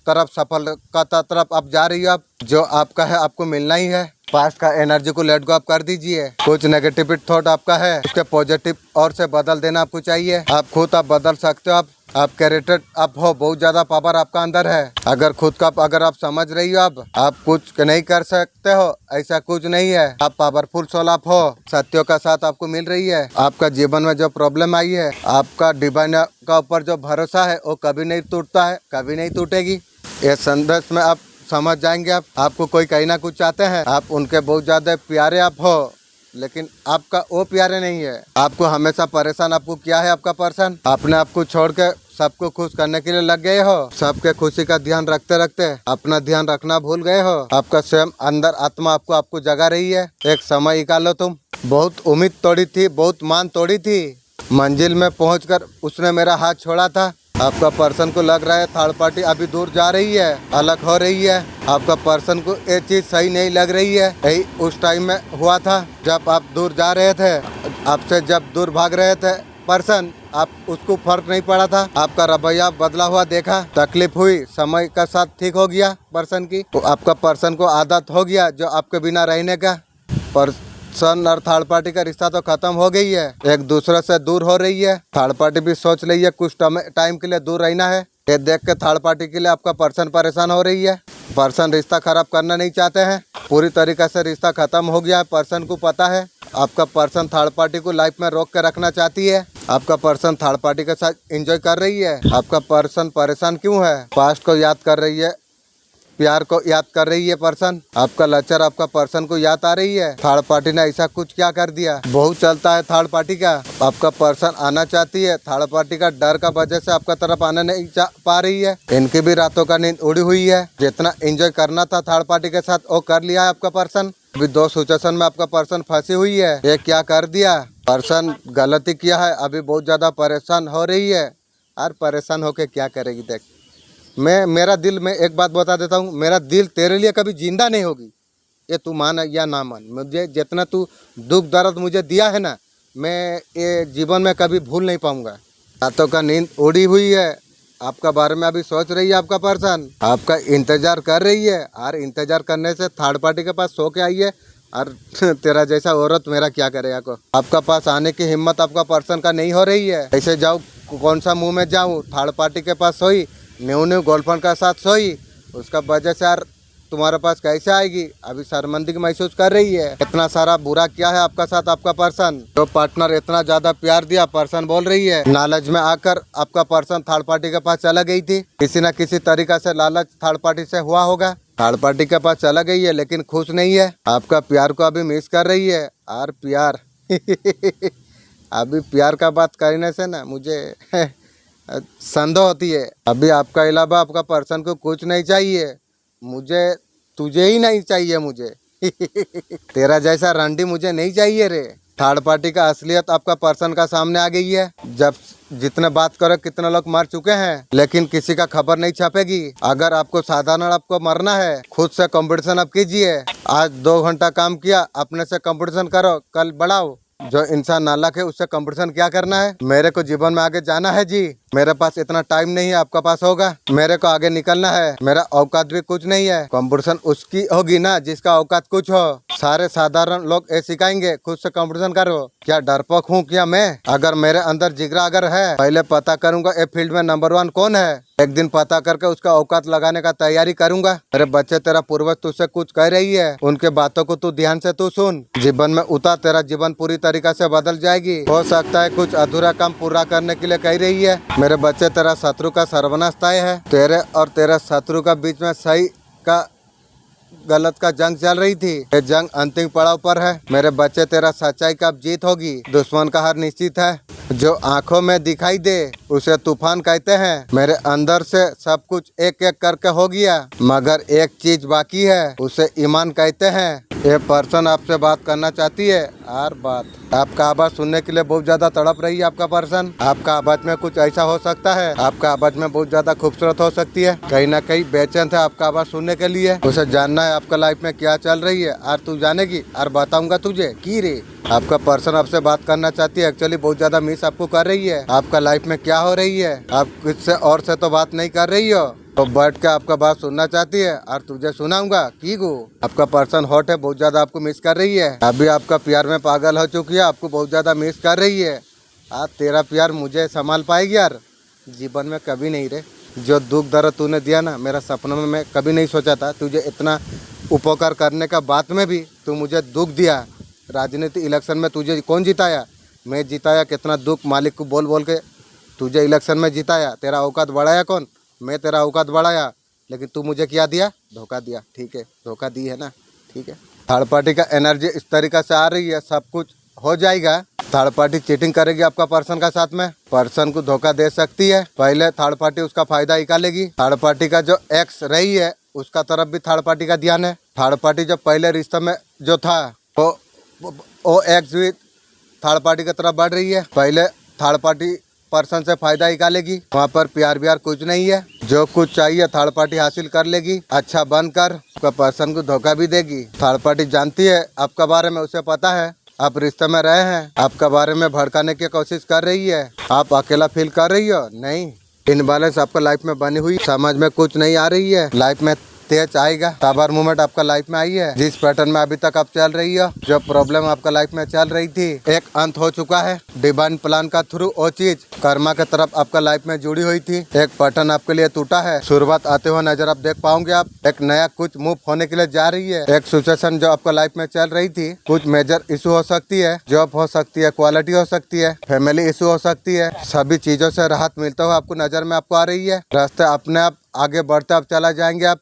तरफ सफलता तरफ आप जा रही हो। आप जो आपका है आपको मिलना ही है। पास्ट का एनर्जी को लेट गो आप कर दीजिए। कुछ नेगेटिव थॉट आपका है, उसके पॉजिटिव और से बदल देना आपको चाहिए। आप खुद आप बदल सकते हो। आप कैरेक्टर आप हो, बहुत ज्यादा पावर आपका अंदर है। अगर खुद का अगर आप समझ रही हो, आप कुछ नहीं कर सकते हो, ऐसा कुछ नहीं है। आप पावरफुल सोल आप हो, सत्यों का साथ आपको मिल रही है। आपका जीवन में जो प्रॉब्लम आई है, आपका डिवाइन का ऊपर जो भरोसा है वो कभी नहीं टूटता है, कभी नहीं टूटेगी। ये संदेश में आप समझ जाएंगे। आपको कोई कहीं ना कुछ चाहते हैं, आप उनके बहुत ज्यादा प्यारे आप हो, लेकिन आपका वो प्यारे नहीं है। आपको हमेशा परेशान आपको किया है आपका पर्सन। आपने आपको छोड़ के सबको खुश करने के लिए लग गए हो। सबके खुशी का ध्यान रखते रखते अपना ध्यान रखना भूल गए हो। आपका स्वयं अंदर आत्मा आपको जगा रही है। एक समय निकालो। तुम बहुत उम्मीद तोड़ी थी, बहुत मान तोड़ी थी। मंजिल में पहुंचकर उसने मेरा हाथ छोड़ा था। आपका पर्सन को लग रहा है थर्ड पार्टी अभी दूर जा रही है, अलग हो रही है। आपका पर्सन को ये चीज सही नहीं लग रही है। यही उस टाइम में हुआ था जब आप दूर जा रहे थे, आपसे जब दूर भाग रहे थे पर्सन, आप उसको फर्क नहीं पड़ा था। आपका रवैया बदला हुआ देखा, तकलीफ हुई, समय का साथ ठीक हो गया पर्सन की। तो आपका पर्सन को आदत हो गया जो आपके बिना रहने का। पर्सन और थर्ड पार्टी का रिश्ता तो खत्म हो गई है, एक दूसरे से दूर हो रही है। थर्ड पार्टी भी सोच रही है कुछ टाइम के लिए दूर रहना है। ये देख के थर्ड पार्टी के लिए आपका पर्सन परेशान हो रही है। पर्सन रिश्ता खराब करना नहीं चाहते हैं, पूरी तरीके से रिश्ता खत्म हो गया है। पर्सन को पता है आपका पर्सन थर्ड पार्टी को लाइफ में रोक के रखना चाहती है। आपका पर्सन थर्ड पार्टी के साथ एंजॉय कर रही है। आपका पर्सन परेशान क्यों है? पास्ट को याद कर रही है, प्यार को याद कर रही है पर्सन, आपका लचर आपका पर्सन को याद आ रही है। थर्ड पार्टी ने ऐसा कुछ क्या कर दिया? बहुत चलता है थर्ड पार्टी का। आपका पर्सन आना चाहती है, थर्ड पार्टी का डर का वजह से आपका तरफ आना नहीं पा रही है। इनकी भी रातों का नींद उड़ी हुई है। जितना एंजॉय करना था थर्ड पार्टी के साथ वो कर लिया है आपका पर्सन। अभी दो सिचुएशन में आपका पर्सन फंसी हुई है। ये क्या कर दिया? पर्सन गलती किया है, अभी बहुत ज्यादा परेशान हो रही है। और परेशान होके क्या करेगी? देख, मेरा दिल, मैं एक बात बता देता हूँ, मेरा दिल तेरे लिए कभी जिंदा नहीं होगी। ये तू मान या ना मान, मुझे जितना तू दुख दर्द मुझे दिया है ना, मैं ये जीवन में कभी भूल नहीं पाऊंगा। रातों का नींद उड़ी हुई है, आपका बारे में अभी सोच रही है आपका पर्सन, आपका इंतजार कर रही है। और इंतजार करने से थर्ड पार्टी के पास सो के आई है। और तेरा जैसा औरत मेरा क्या करेगा को? आपका पास आने की हिम्मत आपका पर्सन का नहीं हो रही है। ऐसे जाऊँ, कौन सा मुंह में जाऊँ? थर्ड पार्टी के पास सोई, न्यू गर्लफ्रेंड का साथ सोई, उसका वजह से यार तुम्हारे पास कैसे आएगी? अभी शर्मिंदगी महसूस कर रही है। इतना सारा बुरा किया है आपका साथ आपका पर्सन। जो पार्टनर इतना ज्यादा प्यार दिया, पर्सन बोल रही है लालच में आकर आपका पर्सन थर्ड पार्टी के पास चला गई थी। किसी न किसी तरीका से लालच थर्ड पार्टी से हुआ होगा, थर्ड पार्टी के पास चला गई है, लेकिन खुश नहीं है। आपका प्यार को अभी मिस कर रही है। और प्यार अभी प्यार का बात करने से ना मुझे संदेह होती है। अभी आपका अलावा आपका पर्सन को कुछ नहीं चाहिए, मुझे तुझे ही नहीं चाहिए मुझे। तेरा जैसा रंडी मुझे नहीं चाहिए रे। थर्ड पार्टी का असलियत आपका पर्सन का सामने आ गई है। जब जितने बात करो, कितने लोग मर चुके हैं, लेकिन किसी का खबर नहीं छपेगी। अगर आपको साधारण आपको मरना है, खुद से कंपटीशन आप कीजिए। आज 2 घंटा काम किया, अपने से कंपटीशन करो, कल बढ़ाओ। जो इंसान नालायक है उससे कंपटीशन क्या करना है? मेरे को जीवन में आगे जाना है जी, मेरे पास इतना टाइम नहीं है, आपका पास होगा। मेरे को आगे निकलना है, मेरा औकात भी कुछ नहीं है। कंपटीशन उसकी होगी ना जिसका औकात कुछ हो। सारे साधारण लोग ये सिखाएंगे खुद से कंपटीशन करो। क्या डरपोक हूँ क्या मैं? अगर मेरे अंदर जिगरा अगर है, पहले पता करूंगा ये फील्ड में नंबर 1 कौन है। एक दिन पता करके उसका औकात लगाने का तैयारी करूंगा। अरे बच्चे, तेरा पूर्वज तुझसे कुछ कह रही है, उनके बातों को तू ध्यान से तू सुन, जीवन में उतार, तेरा जीवन पूरी तरीका से बदल जाएगी। हो सकता है कुछ अधूरा काम पूरा करने के लिए कह रही है। मेरे बच्चे, तेरा शत्रु का सर्वनाश तय है। तेरे और तेरा शत्रु का बीच में सही का गलत का जंग चल रही थी। ये जंग अंतिम पड़ाव पर है। मेरे बच्चे, तेरा सच्चाई का जीत होगी, दुश्मन का हार निश्चित है। जो आंखों में दिखाई दे उसे तूफान कहते हैं। मेरे अंदर से सब कुछ एक एक करके हो गया, मगर एक चीज बाकी है, उसे ईमान कहते हैं। ये पर्सन आपसे बात करना चाहती है। और बात आपका आवाज सुनने के लिए बहुत ज्यादा तड़प रही है आपका पर्सन। आपका आवाज में कुछ ऐसा हो सकता है, आपका आवाज में बहुत ज्यादा खूबसूरत हो सकती है। कहीं ना कहीं बेचैन थे आपका आवाज सुनने के लिए। उसे जानना है आपका लाइफ में क्या चल रही है, और तू जानेगी और बताऊंगा तुझे की रे। आपका पर्सन आपसे बात करना चाहती है, एक्चुअली बहुत ज्यादा मिस आपको कर रही है। आपका लाइफ में क्या हो रही है, आप किससे और से तो बात नहीं कर रही हो, तो बैठ के आपका बात सुनना चाहती है और तुझे सुनाऊंगा की गो। आपका पर्सन हॉट है, बहुत ज्यादा आपको मिस कर रही है। अभी आपका प्यार में पागल हो चुकी है, आपको बहुत ज्यादा मिस कर रही है। आज तेरा प्यार मुझे संभाल पाएगी यार? जीवन में कभी नहीं रे। जो दुख दर्द तूने दिया ना, मेरा सपनों में मैं कभी नहीं सोचा था तुझे इतना उपकार करने का बाद में भी तू मुझे दुख दिया। राजनीति इलेक्शन में तुझे कौन जिताया? मैं जिताया। कितना दुख मालिक को बोल बोल के तुझे इलेक्शन में जिताया। तेरा औकात बढ़ाया कौन? मैं तेरा औकात बढ़ाया, लेकिन तू मुझे क्या दिया? धोखा दिया। ठीक है, धोखा दी है ना, ठीक है। थर्ड पार्टी का एनर्जी इस तरीका से आ रही है, सब कुछ हो जाएगा। थर्ड पार्टी चीटिंग करेगी आपका पर्सन का साथ में, पर्सन को धोखा दे सकती है। पहले थर्ड पार्टी उसका फायदा निकालेगी। थर्ड पार्टी का जो एक्स रही है उसका तरफ भी थर्ड पार्टी का ध्यान है। थर्ड पार्टी जो पहले रिश्ते में जो था वो एक्स भी थर्ड पार्टी की तरफ बढ़ रही है। पहले थर्ड पार्टी पर्सन से फायदा निकालेगी, वहाँ पर प्यार व्यार कुछ नहीं है। जो कुछ चाहिए थर्ड पार्टी हासिल कर लेगी, अच्छा बनकर आपका पर्सन को धोखा भी देगी। थर्ड पार्टी जानती है आपका बारे में, उसे पता है आप रिश्ते में रहे हैं, आपका बारे में भड़काने की कोशिश कर रही है। आप अकेला फील कर रही हो? नहीं, इनबैलेंस आपका लाइफ में बनी हुई, समझ में कुछ नहीं आ रही है। लाइफ में तेज आएगा, साबर मूवमेंट आपका लाइफ में आई है। जिस पैटर्न में अभी तक आप चल रही हो, जो प्रॉब्लम आपका लाइफ में चल रही थी, एक अंत हो चुका है। डिवाइन प्लान का थ्रू वो चीज कर्मा की तरफ आपका लाइफ में जुड़ी हुई थी, एक पैटर्न आपके लिए टूटा है। शुरुआत आते हुए नजर आप देख पाओगे। आप एक नया कुछ मूव होने के लिए जा रही है। एक सिचुएशन जो आपका लाइफ में चल रही थी, कुछ मेजर इशू हो सकती है, जॉब हो सकती है, क्वालिटी हो सकती है, फैमिली इशू हो सकती है। सभी चीजों से राहत मिलता हुआ आपको नजर में आपको आ रही है। रास्ते अपने आप आगे बढ़ते आप चला जाएंगे। आप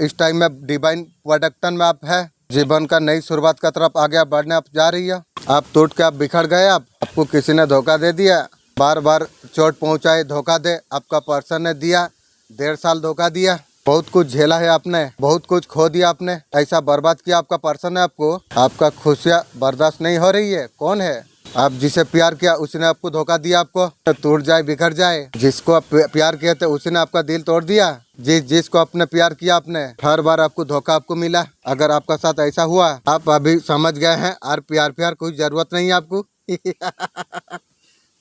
इस टाइम में डिवाइन प्रोडक्शन में आप है, जीवन का नई शुरुआत की तरफ आगे आप बढ़ने आप जा रही है। आप टूट के आप बिखर गए, आपको किसी ने धोखा दे दिया, बार बार चोट पहुंचाए, धोखा दे आपका पर्सन ने दिया, 1.5 साल धोखा दिया, बहुत कुछ झेला है आपने, बहुत कुछ खो दिया आपने, ऐसा बर्बाद किया आपका पर्सन है आपको। आपका खुशियाँ बर्दाश्त नहीं हो रही है। कौन है? आप जिसे प्यार किया उसने आपको धोखा दिया, आपको टूट जाए बिखर जाए। जिसको आप प्यार किए थे उसने आपका दिल तोड़ दिया। जिसको आपने प्यार किया आपने, हर बार आपको धोखा आपको मिला। अगर आपका साथ ऐसा हुआ, आप अभी समझ गए हैं और प्यार कोई जरूरत नहीं है आपको।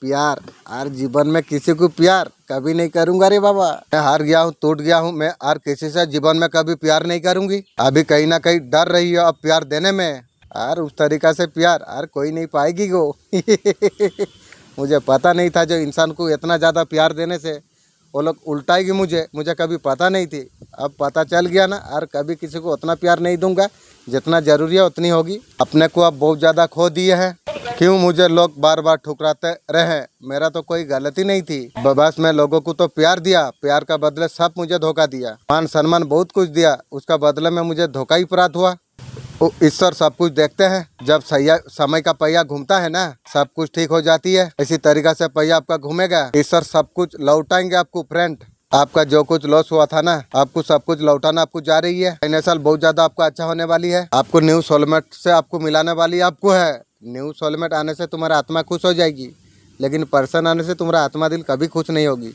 प्यार और जीवन में किसी को प्यार कभी नहीं करूंगा रे बाबा। मैं हार गया हूँ, टूट गया हूँ, मैं और किसी से जीवन में कभी प्यार नहीं करूंगी। अभी कहीं ना कहीं डर रही है अब प्यार देने में, और उस तरीका से प्यार और कोई नहीं पाएगी गो। मुझे पता नहीं था जो इंसान को इतना ज़्यादा प्यार देने से वो लोग उल्टाएगी मुझे कभी पता नहीं थी। अब पता चल गया ना, और कभी किसी को उतना प्यार नहीं दूंगा, जितना ज़रूरी है उतनी होगी। अपने को अब बहुत ज़्यादा खो दिए हैं। क्यों मुझे लोग बार बार ठुकराते रहे? मेरा तो कोई गलती नहीं थी, बस मैं लोगों को तो प्यार दिया, प्यार का बदले सब मुझे धोखा दिया। मान सम्मान बहुत कुछ दिया, उसका बदले में मुझे धोखा ही प्राप्त हुआ। ईश्वर सब कुछ देखते हैं। जब समय का पहिया घूमता है ना, सब कुछ ठीक हो जाती है। इसी तरीका से पहिया आपका घूमेगा, ईश्वर सब कुछ लौटाएंगे आपको। फ्रेंड, आपका जो कुछ लॉस हुआ था ना, आपको सब कुछ लौटाना आपको जा रही है। फाइनेंशियल बहुत ज्यादा आपका अच्छा होने वाली है। आपको न्यू सोलमेट से आपको मिलाने वाली आपको है। न्यू सोलमेट आने से तुम्हारा आत्मा खुश हो जाएगी, लेकिन पर्सन आने से तुम्हारा आत्मा दिल कभी खुश नहीं होगी।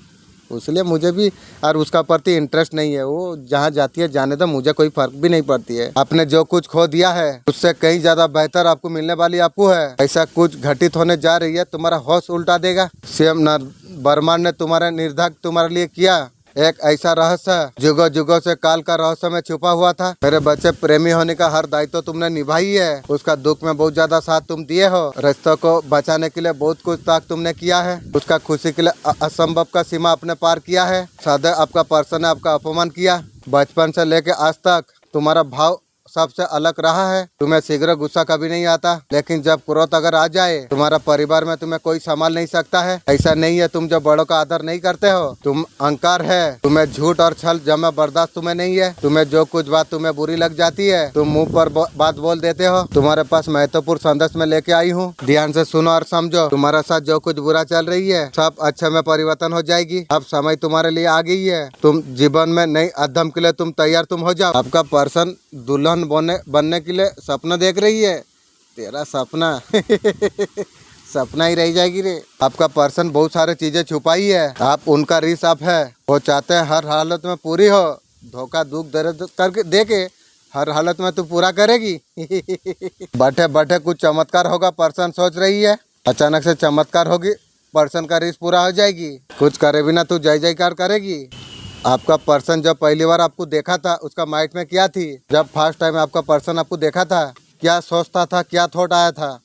इसलिए मुझे भी और उसका प्रति इंटरेस्ट नहीं है। वो जहाँ जाती है जाने दो, मुझे कोई फर्क भी नहीं पड़ती है। आपने जो कुछ खो दिया है उससे कहीं ज्यादा बेहतर आपको मिलने वाली आपको है। ऐसा कुछ घटित होने जा रही है, तुम्हारा होश उल्टा देगा। सीएम ब्रह्मांड ने तुम्हारा निर्धार तुम्हारे लिए किया एक ऐसा रहस्य, जुगों जुगों से काल का रहस्य में छुपा हुआ था। मेरे बच्चे, प्रेमी होने का हर दायित्व तुमने निभाई है। उसका दुख में बहुत ज्यादा साथ तुम दिए हो। रिश्तों को बचाने के लिए बहुत कुछ त्याग तुमने किया है। उसका खुशी के लिए असंभव का सीमा आपने पार किया है। सदैव आपका पर्सन ने आपका अपमान किया। बचपन से लेके आज तक तुम्हारा भाव सबसे अलग रहा है। तुम्हें शीघ्र गुस्सा कभी नहीं आता, लेकिन जब क्रोध अगर आ जाए, तुम्हारा परिवार में तुम्हें कोई संभाल नहीं सकता है। ऐसा नहीं है तुम जो बड़ों का आदर नहीं करते हो, तुम अहंकार है। तुम्हें झूठ और छल जमा बर्दाश्त तुम्हें नहीं है। तुम्हें जो कुछ बात तुम्हें बुरी लग जाती है, तुम मुंह पर बात बोल देते हो। तुम्हारे पास महत्वपूर्ण संदेश में लेके आई हूँ, ध्यान से सुनो और समझो। तुम्हारे साथ जो कुछ बुरा चल रही है, सब अच्छे में परिवर्तन हो जाएगी। अब समय तुम्हारे लिए आ गई है। तुम जीवन में नई अध्यम के लिए तुम तैयार तुम हो जाओ। आपका पर्सन दुल्हन बनने के लिए सपना देख रही है। तेरा सपना सपना ही रह जाएगी रे। आपका पर्सन बहुत सारे चीजें छुपाई है, आप उनका रिस आप है। वो चाहते हैं हर हालत में पूरी हो। धोखा दुख दर्द करके देके हर हालत में तू पूरा करेगी। बैठे बैठे कुछ चमत्कार होगा, पर्सन सोच रही है। अचानक से चमत्कार होगी, पर्सन का रिस पूरा हो जाएगी। कुछ करे बिना तू जय जयकार करेगी। आपका पर्सन जब पहली बार आपको देखा था, उसका माइंड में क्या थी? जब फर्स्ट टाइम आपका पर्सन आपको देखा था, क्या सोचता था, क्या थॉट आया था?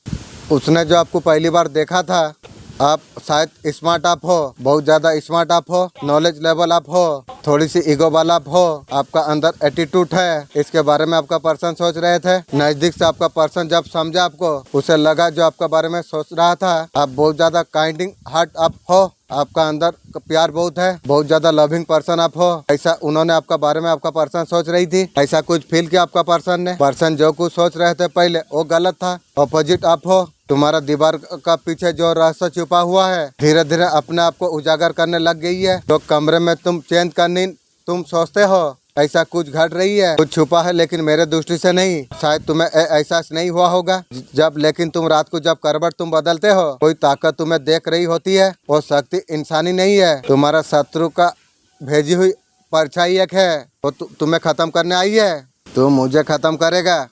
उसने जो आपको पहली बार देखा था, आप शायद स्मार्ट आप हो, बहुत ज़्यादा स्मार्ट आप हो, नॉलेज लेवल आप हो, थोड़ी सी ईगो वाला आप हो, आपका अंदर एटीट्यूड है। इसके बारे में आपका पर्सन सोच रहे थे। नज़दीक से आपका पर्सन जब समझा आपको, उसे लगा जो आपका बारे में सोच रहा था। आप बहुत ज़्यादा काइंडिंग हार्ट आप हो, आपका अंदर प्यार बहुत है, बहुत ज्यादा लविंग पर्सन आप हो। ऐसा उन्होंने आपका बारे में आपका पर्सन सोच रही थी। ऐसा कुछ फील किया आपका पर्सन ने। पर्सन जो कुछ सोच रहे थे पहले, वो गलत था। ऑपोजिट आप हो। तुम्हारा दीवार का पीछे जो रहस्य छुपा हुआ है, धीरे धीरे अपने आप को उजागर करने लग गई है। तो कमरे में तुम चैन का नींद तुम सोचते हो, ऐसा कुछ घट रही है। कुछ छुपा है, लेकिन मेरे दृष्टि से नहीं। शायद तुम्हें एहसास नहीं हुआ होगा जब, लेकिन तुम रात को जब करवट तुम बदलते हो, कोई ताकत तुम्हें देख रही होती है। वो शक्ति इंसानी नहीं है, तुम्हारा शत्रु का भेजी हुई परछाई एक है। वो तुम्हें खत्म करने आई है। तू मुझे खत्म करेगा?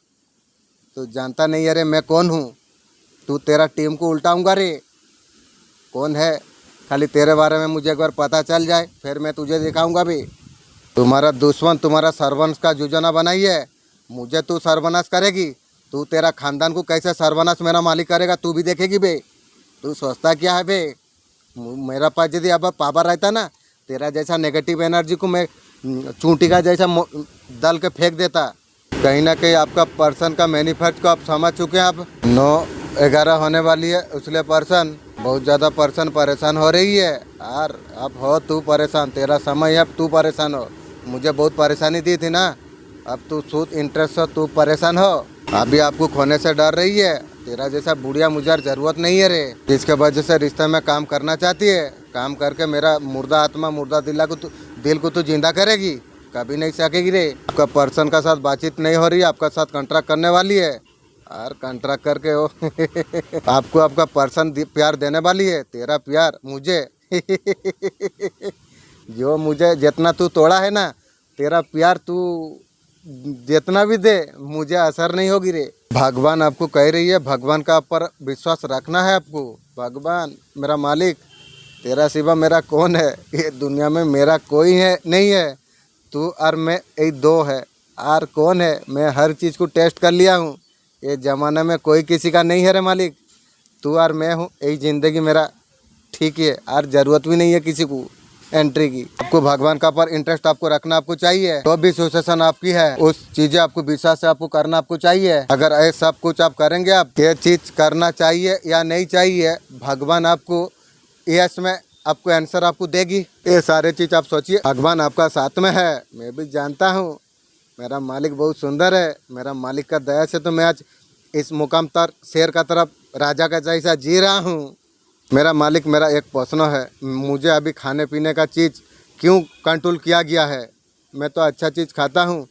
तू जानता नहीं है रे मैं कौन हूँ। तू तेरा टीम को उल्टाऊंगा रे। कौन है? खाली तेरे बारे में मुझे एक बार पता चल जाए, फिर मैं तुझे दिखाऊंगा भी। तुम्हारा दुश्मन तुम्हारा सर्वनाश का योजना बनाई है। मुझे तू सर्वनाश करेगी? तू तेरा खानदान को कैसे सर्वनाश मेरा मालिक करेगा, तू भी देखेगी बे। तू सोचता क्या है बे? मेरा पास यदि अब पावर रहता ना, तेरा जैसा नेगेटिव एनर्जी को मैं चूंटी का जैसा दल के फेंक देता। कहीं ना कहीं आपका पर्सन का मैनिफेस्ट को आप समझ चुके हैं। आप 9:11 होने वाली है, इसलिए पर्सन बहुत ज़्यादा पर्सन परेशान हो रही है। और अब हो तू परेशान, तेरा समय है, अब तू परेशान हो। मुझे बहुत परेशानी दी थी ना, अब तू सूद इंटरेस्ट हो, तू परेशान हो। अभी आपको खोने से डर रही है। तेरा जैसा बुढ़िया मुझे जरूरत नहीं है रे, जिसके वजह से रिश्ते में काम करना चाहती है। काम करके मेरा मुर्दा आत्मा मुर्दा दिल को तू जिंदा करेगी, कभी नहीं सकेगी रे। आपका पर्सन का साथ बातचीत नहीं हो रही है, आपका साथ कॉन्ट्रैक्ट करने वाली है। और कॉन्ट्रैक्ट करके हो आपको आपका पर्सन प्यार देने वाली है। तेरा प्यार मुझे जो मुझे जितना तू तोड़ा है ना, तेरा प्यार तू जितना भी दे मुझे असर नहीं होगी रे। भगवान आपको कह रही है, भगवान का पर विश्वास रखना है आपको। भगवान मेरा मालिक, तेरा सिवा मेरा कौन है? ये दुनिया में मेरा कोई है नहीं है, तू और मैं यही दो है। और कौन है? मैं हर चीज़ को टेस्ट कर लिया हूँ। ये ज़माने में कोई किसी का नहीं है रे मालिक, तू और मैं हूँ। यही ज़िंदगी मेरा ठीक है, और ज़रूरत भी नहीं है किसी को एंट्री की। आपको भगवान का पर इंटरेस्ट आपको रखना आपको चाहिए। तो भी सिचुएशन आपकी है, उस चीज़ें आपको विश्वास से आपको करना आपको चाहिए। अगर ये सब कुछ आप करेंगे, आप ये चीज़ करना चाहिए या नहीं चाहिए, भगवान आपको यस में आपको आंसर आपको देगी। ये सारे चीज़ आप सोचिए, भगवान आपका साथ में है। मैं भी जानता हूँ मेरा मालिक बहुत सुंदर है। मेरा मालिक का दया से तो मैं आज इस मुकाम पर शेर का तरफ राजा का जैसा जी रहा हूँ। मेरा मालिक, मेरा एक प्रश्न है, मुझे अभी खाने पीने का चीज़ क्यों कंट्रोल किया गया है? मैं तो अच्छा चीज़ खाता हूँ,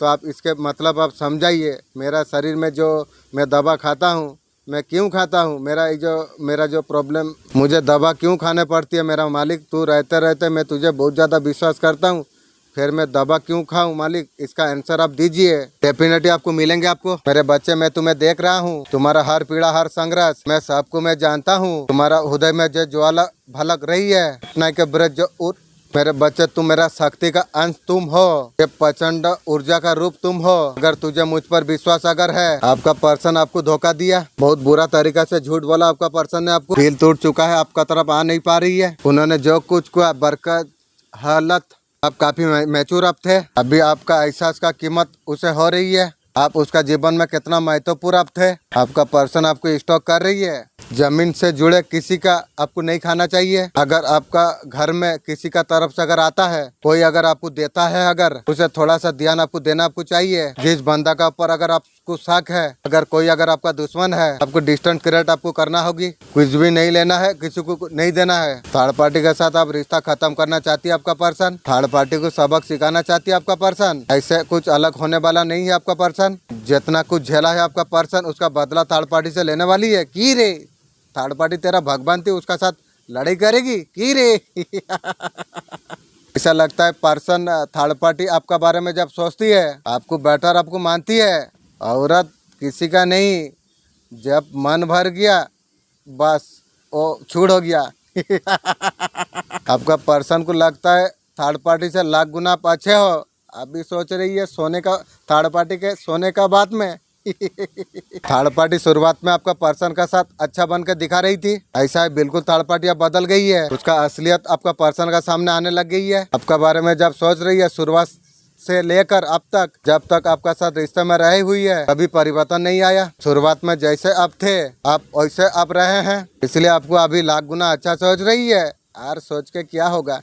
तो आप इसके मतलब आप समझाइए। मेरा शरीर में जो मैं दवा खाता हूँ, मैं क्यों खाता हूँ? मेरा जो प्रॉब्लम, मुझे दवा क्यों खाने पड़ती है? मेरा मालिक, तू रहते रहते मैं तुझे बहुत ज़्यादा विश्वास करता हूँ, फिर मैं दवा क्यों खाऊं? मालिक, इसका आंसर आप दीजिए। डेफिनेटली आपको मिलेंगे। आपको मेरे बच्चे, मैं तुम्हें देख रहा हूँ, तुम्हारा हर पीड़ा हर संघर्ष मैं सबको मैं जानता हूँ। तुम्हारा हृदय में जो ज्वाला भलक रही है, न के ब्रज जो मेरे बच्चे, तुम मेरा शक्ति का अंश तुम हो, ये प्रचंड ऊर्जा का रूप तुम हो। अगर तुझे मुझ पर विश्वास अगर है, आपका पर्सन आपको धोखा दिया, बहुत बुरा तरीका से झूठ बोला, आपका पर्सन ने आपको दिल टूट चुका है, आपका तरफ आ नहीं पा रही है। उन्होंने जो कुछ किया बरकत हालत, आप काफी मैच्योर आप थे। अभी आपका एहसास का कीमत उसे हो रही है, आप उसका जीवन में कितना महत्वपूर्ण आप थे। आपका पर्सन आपको स्टॉक कर रही है। जमीन से जुड़े किसी का आपको नहीं खाना चाहिए। अगर आपका घर में किसी का तरफ से अगर आता है, कोई अगर आपको देता है, अगर उसे थोड़ा सा ध्यान आपको देना आपको चाहिए। जिस बंदा का ऊपर अगर आपको शक है, अगर कोई अगर आपका दुश्मन है, आपको डिस्टेंस क्रिएट आपको करना होगी। कुछ भी नहीं लेना है, किसी को नहीं देना है। थर्ड पार्टी के साथ आप रिश्ता खत्म करना चाहती है आपका पर्सन। थर्ड पार्टी को सबक सिखाना चाहती है आपका पर्सन। ऐसे कुछ अलग होने वाला नहीं है आपका पर्सन। जितना कुछ झेला है आपका पर्सन, उसका बदला थर्ड पार्टी से लेने वाली है। की रे, थर्ड पार्टी तेरा भगवान थी, उसका साथ लड़ाई करेगी की रे ऐसा लगता है पर्सन थर्ड पार्टी आपका बारे में जब सोचती है, आपको बेटर आपको मानती है। औरत किसी का नहीं, जब मन भर गया बस वो छूट हो गया आपका पर्सन को लगता है थर्ड पार्टी से लाख गुना आप अच्छे हो। अभी सोच रही है सोने का, थर्ड पार्टी के सोने का बात में थर्ड पार्टी शुरुआत में आपका पर्सन का साथ अच्छा बन के दिखा रही थी, ऐसा है बिल्कुल थर्ड पार्टी अब बदल गई है। उसका असलियत आपका पर्सन का सामने आने लग गई है। आपका बारे में जब सोच रही है, शुरुआत से लेकर अब तक, जब तक आपका साथ रिश्ते में रही हुई है, कभी परिवर्तन नहीं आया। शुरुआत में जैसे आप थे, आप वैसे आप रहे हैं। इसलिए आपको अभी लाख गुना अच्छा सोच रही है। यार सोच के क्या होगा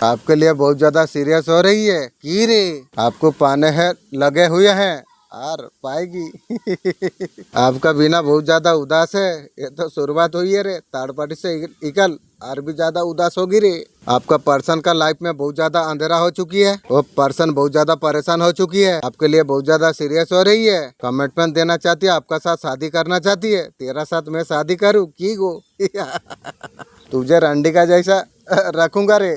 आपके लिए बहुत ज्यादा सीरियस हो रही है की रे। आपको पाने हैं लगे हुए हैं, और पाएगी। आपका बिना बहुत ज्यादा उदास है, ये तो शुरुआत हुई है रे, थर्ड पार्टी से इकल और भी ज्यादा उदास होगी रे। आपका पर्सन का लाइफ में बहुत ज्यादा अंधेरा हो चुकी है, वो पर्सन बहुत ज्यादा परेशान हो चुकी है, आपके लिए बहुत ज्यादा सीरियस हो रही है, कमिटमेंट देना चाहती है, आपका साथ शादी करना चाहती है। तेरा साथ मैं शादी करूँ की गो। तुझे रंडी का जैसा रखूंगा रे।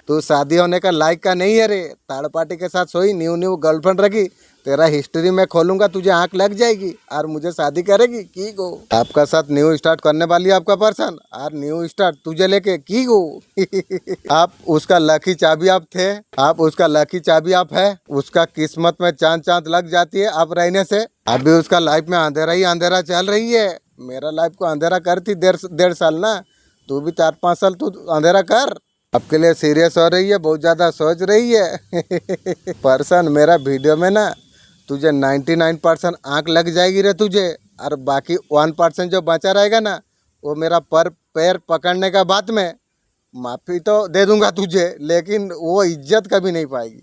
तू शादी होने का लायक का नहीं है रे, थर्ड पार्टी के साथ सोई, न्यू न्यू गर्लफ्रेंड रखी, तेरा हिस्ट्री में खोलूंगा, तुझे आंख लग जाएगी और मुझे शादी करेगी की गो। आपका साथ न्यू स्टार्ट करने वाली है आपका पर्सन, और न्यू स्टार्ट तुझे लेके की गो। आप उसका लकी चाबी आप थे, आप उसका लकी चाबी आप है, उसका किस्मत में चांद चांद लग जाती है आप रहने से। अभी उसका लाइफ में अंधेरा ही अंधेरा चल रही है, मेरा लाइफ को अंधेरा करती 1.5 साल ना, तू भी 4-5 साल तू अंधेरा कर। आपके लिए सीरियस हो रही है, बहुत ज़्यादा सोच रही है। पर्सन मेरा वीडियो में ना तुझे 99% आंख लग जाएगी रे तुझे, और बाकी 1% जो बचा रहेगा ना, वो मेरा पैर पकड़ने का बाद में माफ़ी तो दे दूंगा तुझे, लेकिन वो इज्जत कभी नहीं पाएगी।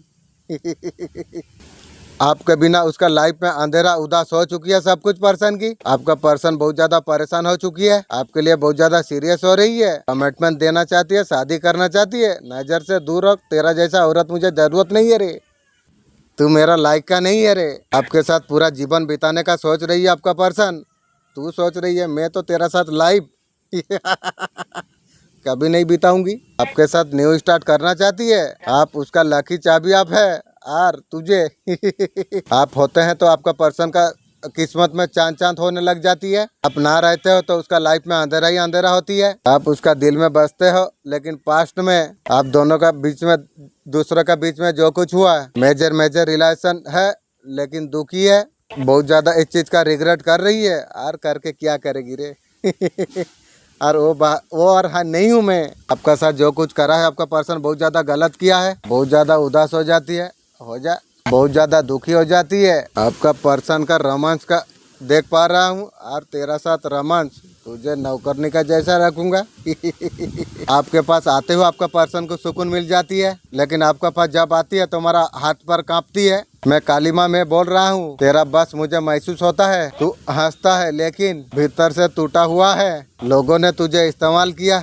आपके बिना उसका लाइफ में अंधेरा उदास हो चुकी है सब कुछ पर्सन की। आपका पर्सन बहुत ज्यादा परेशान हो चुकी है, आपके लिए बहुत ज्यादा सीरियस हो रही है, कमिटमेंट देना चाहती है, शादी करना चाहती है। नजर से दूर रख, तेरा जैसा औरत मुझे जरूरत नहीं है रे, तू मेरा लायक का नहीं है रे। आपके साथ पूरा जीवन बिताने का सोच रही है आपका पर्सन, तू सोच रही है मैं तो तेरा साथ लाइफ कभी नहीं बिताऊंगी। आपके साथ न्यू स्टार्ट करना चाहती है, आप उसका लकी चाबी आप है, और तुझे आप होते हैं तो आपका पर्सन का किस्मत में चांद चांद होने लग जाती है। आप ना रहते हो तो उसका लाइफ में अंधेरा ही अंधेरा होती है। आप उसका दिल में बसते हो, लेकिन पास्ट में आप दोनों का बीच में, दूसरों का बीच में जो कुछ हुआ मेजर रिलेशन है, लेकिन दुखी है, बहुत ज्यादा इस चीज का रिग्रेट कर रही है, और करके क्या करेगी रे। और वो और हाँ नहीं हूँ मैं। आपका साथ जो कुछ करा है आपका पर्सन बहुत ज्यादा गलत किया है, बहुत ज्यादा उदास हो जाती है, बहुत ज्यादा दुखी हो जाती है। आपका पर्सन का रोमांस का देख पा रहा हूँ, और तेरा साथ रोमांस तुझे नौकरनी का जैसा रखूंगा। आपके पास आते हुए आपका पर्सन को सुकून मिल जाती है, लेकिन आपका पास जब आती है तुम्हारा हाथ पर कांपती है। मैं कालीमा में बोल रहा हूँ, तेरा बस मुझे महसूस होता है, तू हंसता है लेकिन भीतर से टूटा हुआ है। लोगों ने तुझे इस्तेमाल किया,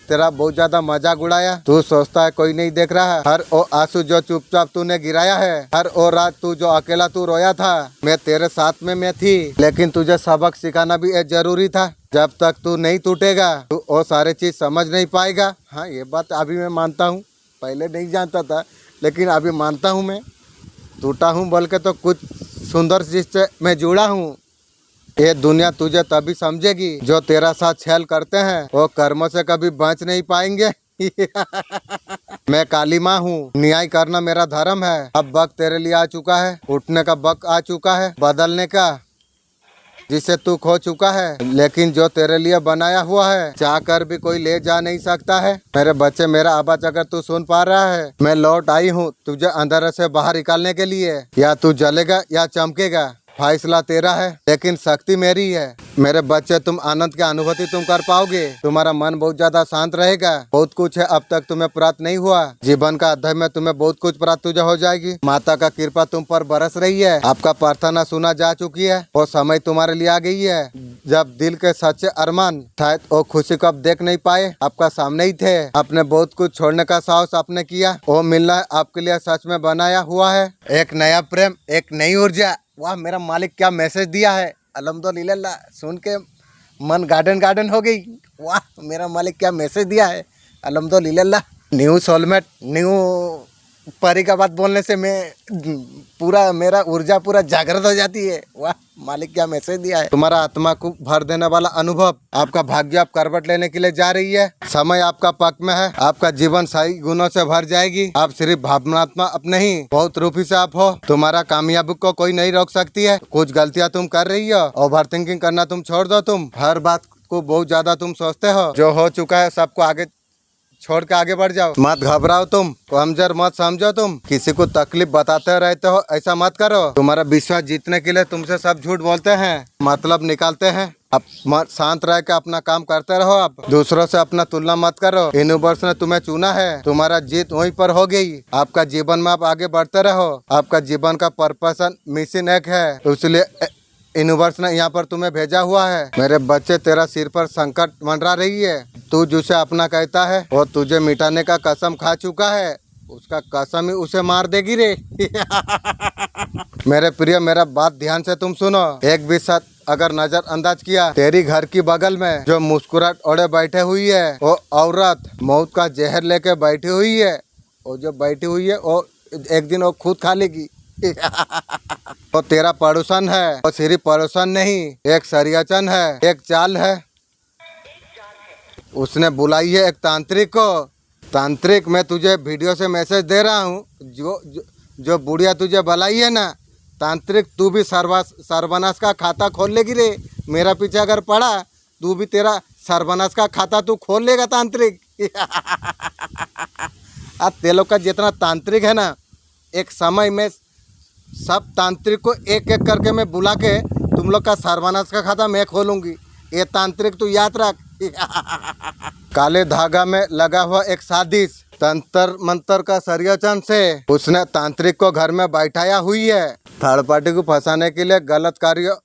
तेरा बहुत ज्यादा मजाक उड़ाया, तू सोचता है कोई नहीं देख रहा है। हर वो आंसू जो चुपचाप तूने गिराया है, हर वो रात तू जो अकेला तू रोया था, मैं तेरे साथ में मैं थी, लेकिन तुझे सबक सिखाना भी जरूरी था। जब तक तू नहीं टूटेगा तू वो सारी चीज समझ नहीं पाएगा। हाँ ये बात अभी मैं मानता हूँ, पहले नहीं जानता था, लेकिन अभी मानता हूँ मैं टूटा हूँ बोल के तो कुछ सुंदर चीज से मैं जुड़ा हूँ। ये दुनिया तुझे तभी समझेगी जो तेरा साथ छल करते हैं, वो कर्मों से कभी बच नहीं पाएंगे। मैं काली माँ हूँ, न्याय करना मेरा धर्म है। अब वक्त तेरे लिए आ चुका है, उठने का वक्त आ चुका है, बदलने का, जिसे तू खो चुका है, लेकिन जो तेरे लिए बनाया हुआ है चाह कर भी कोई ले जा नहीं सकता है। मेरे बच्चे, मेरा आवाज अगर तू सुन पा रहा है, मैं लौट आई हूँ तुझे अंधेरे से बाहर निकालने के लिए। या तू जलेगा या चमकेगा, फैसला तेरा है, लेकिन शक्ति मेरी है। मेरे बच्चे, तुम आनंद की अनुभूति तुम कर पाओगे, तुम्हारा मन बहुत ज्यादा शांत रहेगा। बहुत कुछ है अब तक तुम्हें प्राप्त नहीं हुआ, जीवन का अध्याय में तुम्हें बहुत कुछ प्राप्त तुझे हो जाएगी। माता का कृपा तुम पर बरस रही है, आपका प्रार्थना सुना जा चुकी है, वो समय तुम्हारे लिए आ गई है जब दिल के सच्चे अरमान शायद वो खुशी को अब देख नहीं पाए, आपका सामने ही थे। आपने बहुत कुछ छोड़ने का साहस आपने किया, वो मिलना आपके लिए सच में बनाया हुआ है। एक नया प्रेम, एक नई ऊर्जा। वाह मेरा मालिक क्या मैसेज दिया है, अल्हम्दुलिल्लाह, सुन के मन गार्डन हो गई। वाह मेरा मालिक क्या मैसेज दिया है, अल्हम्दुलिल्लाह। न्यू सोलमेट, न्यू परी का बात बोलने से मैं पूरा, मेरा ऊर्जा पूरा जागृत हो जाती है। वाह मालिक क्या मैसेज दिया है। तुम्हारा आत्मा को भर देने वाला अनुभव, आपका भाग्य आप करवट लेने के लिए जा रही है। समय आपका पक्ष में है, आपका जीवन सही गुणों से भर जाएगी। आप सिर्फ भावनात्मक अपने ही बहुत रूपी से आप हो, तुम्हारा कामयाबी को कोई नहीं रोक सकती है। कुछ गलतियां तुम कर रही हो, ओवर थिंकिंग करना तुम छोड़ दो। तुम हर बात को बहुत ज्यादा तुम सोचते हो, जो हो चुका है सबको आगे छोड़ के आगे बढ़ जाओ। मत घबराओ, तुम कमजोर मत समझो, तुम किसी को तकलीफ बताते रहते हो, ऐसा मत करो। तुम्हारा विश्वास जीतने के लिए तुमसे सब झूठ बोलते हैं, मतलब निकालते हैं। अब मत शांत रह के अपना काम करते रहो। आप दूसरों से अपना तुलना मत करो। यूनिवर्स ने तुम्हें चुना है, तुम्हारा जीत वहीं पर हो गई। आपका जीवन में आप आगे बढ़ते रहो। आपका जीवन का पर्पस मिशन एक है, इसलिए यूनिवर्स ने यहाँ पर तुम्हें भेजा हुआ है। मेरे बच्चे, तेरा सिर पर संकट मंडरा रही है, तू जिसे अपना कहता है वो तुझे मिटाने का कसम खा चुका है, उसका कसम ही उसे मार देगी रे। मेरे प्रिय, मेरा बात ध्यान से तुम सुनो। एक भी साथ अगर नजरअंदाज किया, तेरी घर की बगल में जो मुस्कुराहट ओढ़े बैठे हुई है, वो औरत मौत का जहर लेके बैठी हुई है। वो जो बैठी हुई है वो एक दिन वो खुद खा लेगी। वो तेरा पड़ोसन है, वो सिर्फ पड़ोसन नहीं, एक सरियाचन है, एक चाल है। उसने बुलाई है एक तांत्रिक को। तांत्रिक, मैं तुझे वीडियो से मैसेज दे रहा हूँ, जो बुढ़िया तुझे बुलाई है ना, तांत्रिक, तू भी सर्वनाश का खाता खोल लेगी रे। मेरा पीछे अगर पड़ा, तू भी तेरा सर्वनाश का खाता तू खोल लेगा तांत्रिक। अब ते लोग का जितना तांत्रिक है ना, एक समय में सब तांत्रिक को एक एक करके मैं बुला के तुम लोग का सर्वनाश का खाता मैं खोलूंगी। ये तांत्रिक तू याद रख। काले धागा में लगा हुआ एक साजिश, तंत्र मंत्र का सरियाचन से उसने तांत्रिक को घर में बैठाया हुई है। थर्ड पार्टी को फंसाने के लिए गलत कार्य,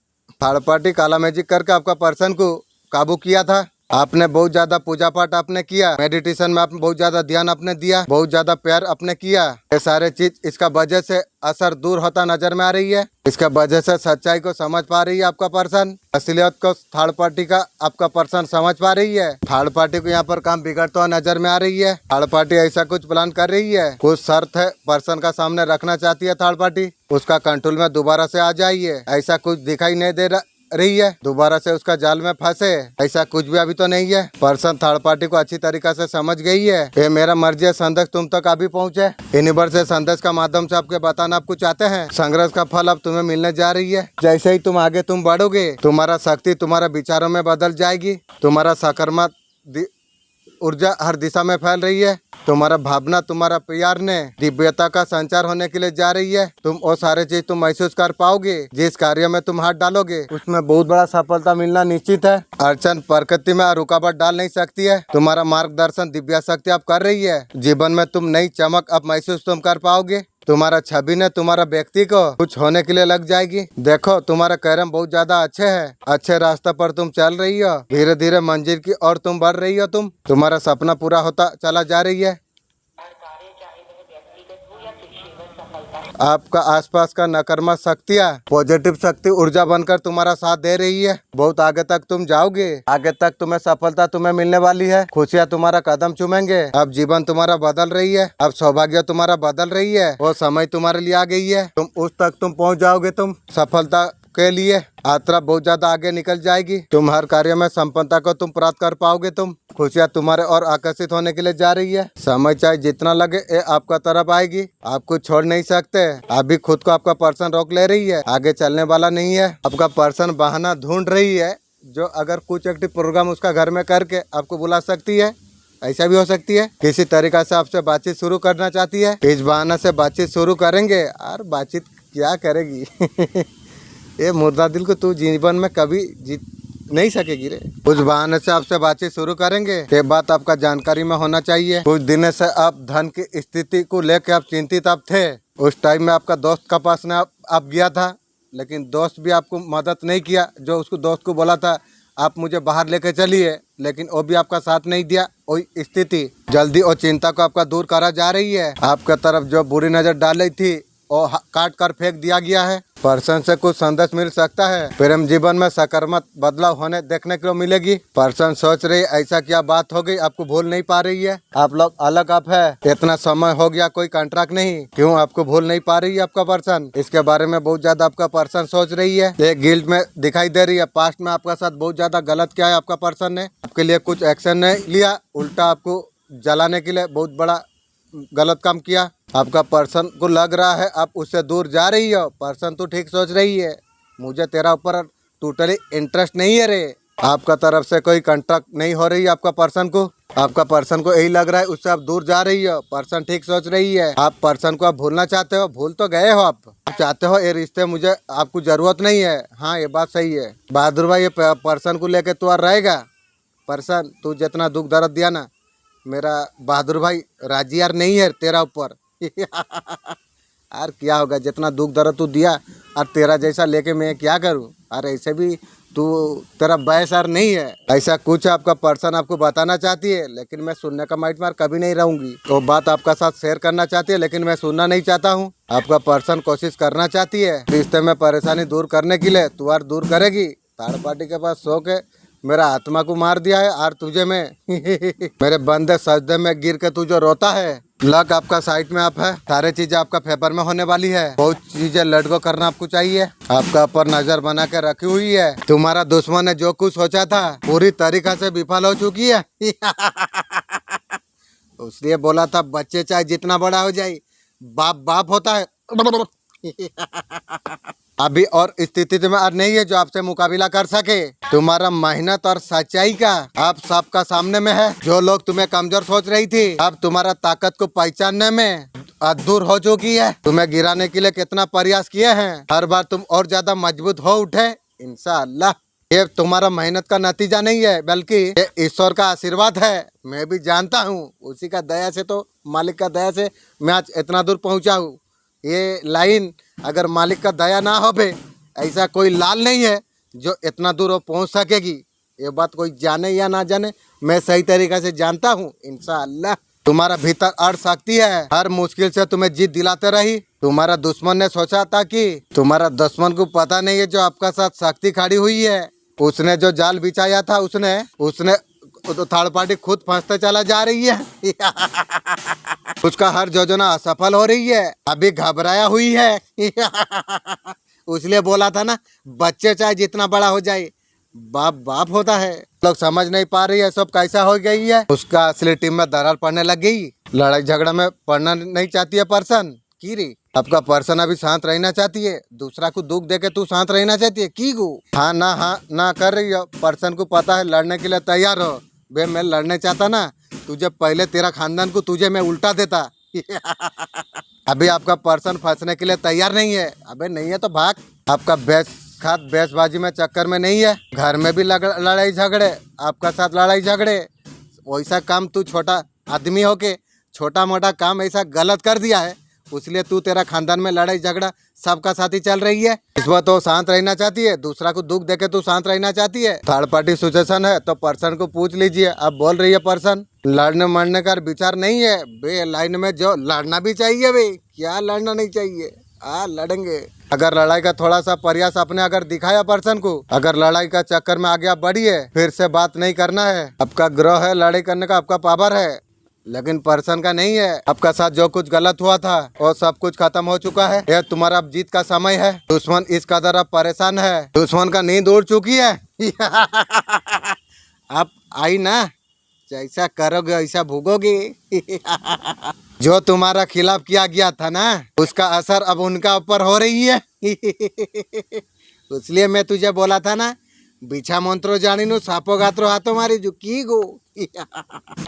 थर्ड पार्टी काला मैजिक करके आपका पर्सन को काबू किया था। आपने बहुत ज्यादा पूजा पाठ आपने किया, मेडिटेशन में आपने बहुत ज्यादा ध्यान आपने दिया, बहुत ज्यादा प्यार आपने किया। ये सारे चीज इसका वजह से असर दूर होता नजर में आ रही है। इसका वजह से सच्चाई को समझ पा रही है आपका पर्सन, असलियत को थर्ड पार्टी का आपका पर्सन समझ पा रही है। थर्ड पार्टी को यहाँ पर काम बिगड़ता हुआ नजर में आ रही है। थर्ड पार्टी ऐसा कुछ प्लान कर रही है, कुछ शर्त है पर्सन का सामने रखना चाहती है थर्ड पार्टी, उसका कंट्रोल में दोबारा से आ जाइए। ऐसा कुछ दिखाई नहीं दे रही है दोबारा से उसका जाल में फंसे, ऐसा कुछ भी अभी तो नहीं है। पर्सन थर्ड पार्टी को अच्छी तरीके से समझ गई है। ये मेरा मर्जी है संदेश तुम तक अभी पहुंचे। यूनिवर्स से संदेश का माध्यम से आपके बताना आपको चाहते हैं। संघर्ष का फल अब तुम्हें मिलने जा रही है। जैसे ही तुम आगे तुम बढ़ोगे, तुम्हारा शक्ति तुम्हारा विचारों में बदल जाएगी। तुम्हारा सकारात्मक ऊर्जा हर दिशा में फैल रही है। तुम्हारा भावना, तुम्हारा प्यार ने दिव्यता का संचार होने के लिए जा रही है। तुम वो सारे चीज तुम महसूस कर पाओगे। जिस कार्य में तुम हाथ डालोगे उसमें बहुत बड़ा सफलता मिलना निश्चित है। अड़चन प्रकृति में रुकावट डाल नहीं सकती है। तुम्हारा मार्गदर्शन दिव्य शक्ति आप कर रही है। जीवन में तुम नई चमक अब महसूस तुम कर पाओगे। तुम्हारा छवि ने तुम्हारा व्यक्ति को कुछ होने के लिए लग जाएगी। देखो, तुम्हारा कर्म बहुत ज्यादा अच्छे है, अच्छे रास्ते पर तुम चल रही हो। धीरे धीरे मंजिल की ओर तुम बढ़ रही हो। तुम्हारा सपना पूरा होता चला जा रही है। आपका आसपास का नकारात्मक शक्तियाँ पॉजिटिव शक्ति ऊर्जा बनकर तुम्हारा साथ दे रही है। बहुत आगे तक तुम जाओगे। आगे तक तुम्हें सफलता तुम्हें मिलने वाली है। खुशियाँ तुम्हारा कदम चूमेंगे। अब जीवन तुम्हारा बदल रही है। अब सौभाग्य तुम्हारा बदल रही है। वो समय तुम्हारे लिए आ गई है। तुम उस तक तुम पहुँच जाओगे। तुम सफलता के लिए यात्रा बहुत ज्यादा आगे निकल जाएगी। तुम हर कार्य में संपन्नता को तुम प्राप्त कर पाओगे। तुम खुशियाँ तुम्हारे और आकर्षित होने के लिए जा रही है। समय चाहे जितना लगे ये आपका तरफ आएगी। आप कुछ छोड़ नहीं सकते। अभी खुद को आपका पर्सन रोक ले रही है, आगे चलने वाला नहीं है। आपका पर्सन बहाना ढूंढ रही है, जो अगर कुछ एक्टिव प्रोग्राम उसका घर में करके आपको बुला सकती है। ऐसा भी हो सकती है किसी तरीका से आपसे बातचीत शुरू करना चाहती है। इस बहाना से बातचीत शुरू करेंगे और बातचीत क्या करेगी। ये मुर्दा दिल को तू जीवन में कभी जीत नहीं सकेगी रे। उस बहाने से आपसे बातचीत शुरू करेंगे। ये बात आपका जानकारी में होना चाहिए। कुछ दिनों से आप धन की स्थिति को लेकर आप चिंतित आप थे। उस टाइम में आपका दोस्त का पास में आप गया था, लेकिन दोस्त भी आपको मदद नहीं किया। जो उसको दोस्त को बोला था आप मुझे बाहर लेके चलिए, लेकिन वो भी आपका साथ नहीं दिया। वही स्थिति जल्दी और चिंता को आपका दूर करा जा रही है। आपका तरफ जो बुरी नजर डाल रही थी वो काट कर फेंक दिया गया है। पर्सन से कुछ संदेश मिल सकता है। प्रेम जीवन में सकारात्मक बदलाव होने देखने को मिलेगी। पर्सन सोच रही ऐसा क्या बात हो गई, आपको भूल नहीं पा रही है। आप लोग अलग आप है, इतना समय हो गया कोई कॉन्ट्रैक्ट नहीं, क्यों आपको भूल नहीं पा रही है आपका पर्सन। इसके बारे में बहुत ज्यादा आपका पर्सन सोच रही है। एक गिल्ट में दिखाई दे रही है। पास्ट में आपका साथ बहुत ज्यादा गलत किया है आपका पर्सन ने। आपके लिए कुछ एक्शन नहीं लिया, उल्टा आपको जलाने के लिए बहुत बड़ा गलत काम किया। आपका पर्सन को लग रहा है आप उससे दूर जा रही हो। पर्सन तो ठीक सोच रही है, मुझे तेरा ऊपर टोटली इंटरेस्ट नहीं है रे। आपका तरफ से कोई कॉन्ट्रैक्ट नहीं हो रही है आपका पर्सन को। आपका पर्सन को यही लग रहा है, उससे आप दूर जा रही हो। पर्सन ठीक सोच रही है, आप पर्सन को आप भूलना चाहते हो, भूल तो गए हो। आप चाहते हो ये रिश्ते मुझे आपको जरूरत नहीं है। हाँ ये बात सही है बहादुर भाई, ये पर्सन को लेके तू और रहेगा। पर्सन तू जितना दुख दर्द दिया ना मेरा बहादुर भाई, राजी यार नहीं है तेरा ऊपर। यार क्या होगा, जितना दुख दर्द तू दिया और तेरा जैसा लेके मैं क्या करूं। और ऐसे भी तू तेरा बहस यार नहीं है, ऐसा कुछ आपका पर्सन आपको बताना चाहती है, लेकिन मैं सुनने का माइट मार कभी नहीं रहूंगी। वो बात आपका साथ शेयर करना चाहती है, लेकिन मैं सुनना नहीं चाहता हूँ। आपका पर्सन कोशिश करना चाहती है रिश्ते में परेशानी दूर करने के लिए, तू यार दूर करेगी। थर्ड पार्टी के पास सो के मेरा आत्मा को मार दिया है। और तुझे मैं मेरे बंदे सजदे में गिर के तू जो रोता है, लक आपका साइड में आप है, सारे चीजें आपका फेवर में होने वाली है। बहुत चीजें लड़को करना आपको चाहिए, आपका ऊपर नजर बना के रखी हुई है। तुम्हारा दुश्मन ने जो कुछ सोचा था पूरी तरीका से विफल हो चुकी है। इसलिए बोला था बच्चे चाहे जितना बड़ा हो जाए बाप बाप होता है। अभी और स्थिति में और नहीं है जो आपसे मुकाबला कर सके। तुम्हारा मेहनत और सच्चाई का आप सबका सामने में है। जो लोग तुम्हें कमजोर सोच रही थी, अब तुम्हारा ताकत को पहचानने में दूर हो चुकी है। तुम्हें गिराने के लिए कितना प्रयास किए हैं, हर बार तुम और ज्यादा मजबूत हो उठे। इंशाअल्लाह ये तुम्हारा मेहनत का नतीजा नहीं है, बल्कि ये ईश्वर का आशीर्वाद है। मैं भी जानता हूँ उसी का दया से, तो मालिक का दया से मैं आज इतना दूर पहुँचा हूँ। ये लाइन अगर मालिक का दया ना हो बे, ऐसा कोई लाल नहीं है जो इतना दूर वो पहुंच सकेगी। ये बात कोई जाने या ना जाने, मैं सही तरीके से जानता हूँ। इंशाअल्लाह तुम्हारा भीतर अड़ सकती है, हर मुश्किल से तुम्हें जीत दिलाते रही। तुम्हारा दुश्मन ने सोचा था कि तुम्हारा दुश्मन को पता नहीं है जो आपका साथ शक्ति खड़ी हुई है। उसने जो जाल बिछाया था उसने तो थर्ड पार्टी खुद फंसते चला जा रही है। उसका हर योजना असफल हो रही है, अभी घबराया हुई है। इसलिए बोला था ना बच्चे चाहे जितना बड़ा हो जाए बाप बाप होता है। लोग समझ नहीं पा रही है सब कैसा हो गई है। उसका असली टीम में दरार पड़ने लग गई, लड़ाई झगड़ा में पड़ना नहीं चाहती है पर्सन की रे। आपका पर्सन अभी शांत रहना चाहती है, दूसरा को दुख देके तू शांत रहना चाहती है की गो। हाँ ना कर रही हो। पर्सन को पता है लड़ने के लिए तैयार हो। बे मैं लड़ने चाहता ना तुझे पहले तेरा खानदान को तुझे मैं उल्टा देता। अभी आपका पर्सन फंसने के लिए तैयार नहीं है। अबे नहीं है तो भाग। आपका बेसबाजी में चक्कर में नहीं है, घर में भी लड़ाई झगड़े, आपका साथ लड़ाई झगड़े। वैसा काम तू छोटा आदमी होके छोटा मोटा काम ऐसा गलत कर दिया है, इसलिए तू तेरा खानदान में लड़ाई झगड़ा सबका साथ ही चल रही है। इस बार तो शांत रहना चाहती है, दूसरा को दुख देके तू शांत रहना चाहती है। थर्ड पार्टी सिचुएशन है तो पर्सन को पूछ लीजिए। अब बोल रही है पर्सन लड़ने मरने का विचार नहीं है बे, लाइन में जो लड़ना भी चाहिए बे, क्या लड़ना नहीं चाहिए। लड़ेंगे। अगर लड़ाई का थोड़ा सा प्रयास आपने अगर दिखाया पर्सन को, अगर लड़ाई का चक्कर में आगे आप बढ़िए, फिर से बात नहीं करना है। आपका ग्रह है लड़ाई करने का, आपका पावर है, लेकिन पर्सन का नहीं है। आपका साथ जो कुछ गलत हुआ था वो सब कुछ खत्म हो चुका है। यह तुम्हारा अब जीत का समय है। दुश्मन इस कदर अब परेशान है, दुश्मन का नींद उड़ चुकी है। आप आई ना, जैसा करोगे ऐसा भोगोगे। जो तुम्हारा खिलाफ किया गया था ना उसका असर अब उनका ऊपर हो रही है। इसलिए मैं तुझे बोला था ना बिछा मंत्रो जानी नु सापो गात्रो हाथों मारी जो की गो।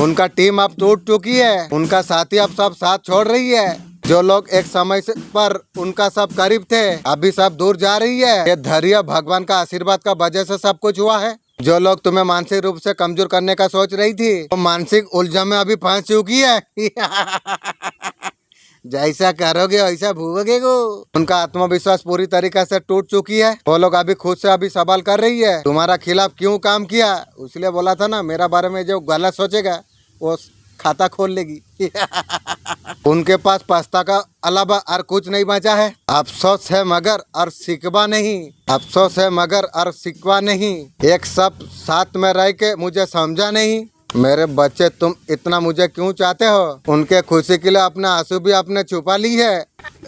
उनका टीम अब टूट चुकी है, उनका साथी अब सब साथ छोड़ रही है। जो लोग एक समय से पर उनका सब करीब थे अभी सब दूर जा रही है। ये धैर्य भगवान का आशीर्वाद का वजह से सब कुछ हुआ है। जो लोग तुम्हें मानसिक रूप से कमजोर करने का सोच रही थी वो मानसिक उलझन में अभी फंस चुकी है। जैसा करोगे वैसा भोगोगे गो। उनका आत्मविश्वास पूरी तरीके से टूट चुकी है। वो लोग अभी खुद से अभी सवाल कर रही है तुम्हारा खिलाफ क्यों काम किया। इसलिए बोला था ना मेरा बारे में जो गलत सोचेगा वो खाता खोल लेगी। उनके पास पास्ता का अलावा और कुछ नहीं बचा है। अफसोस है मगर और शिकवा नहीं, अफसोस है मगर और शिकवा नहीं। एक सब साथ में रह के मुझे समझा नहीं। मेरे बच्चे तुम इतना मुझे क्यों चाहते हो। उनके खुशी के लिए अपने आंसू भी आपने छुपा ली है।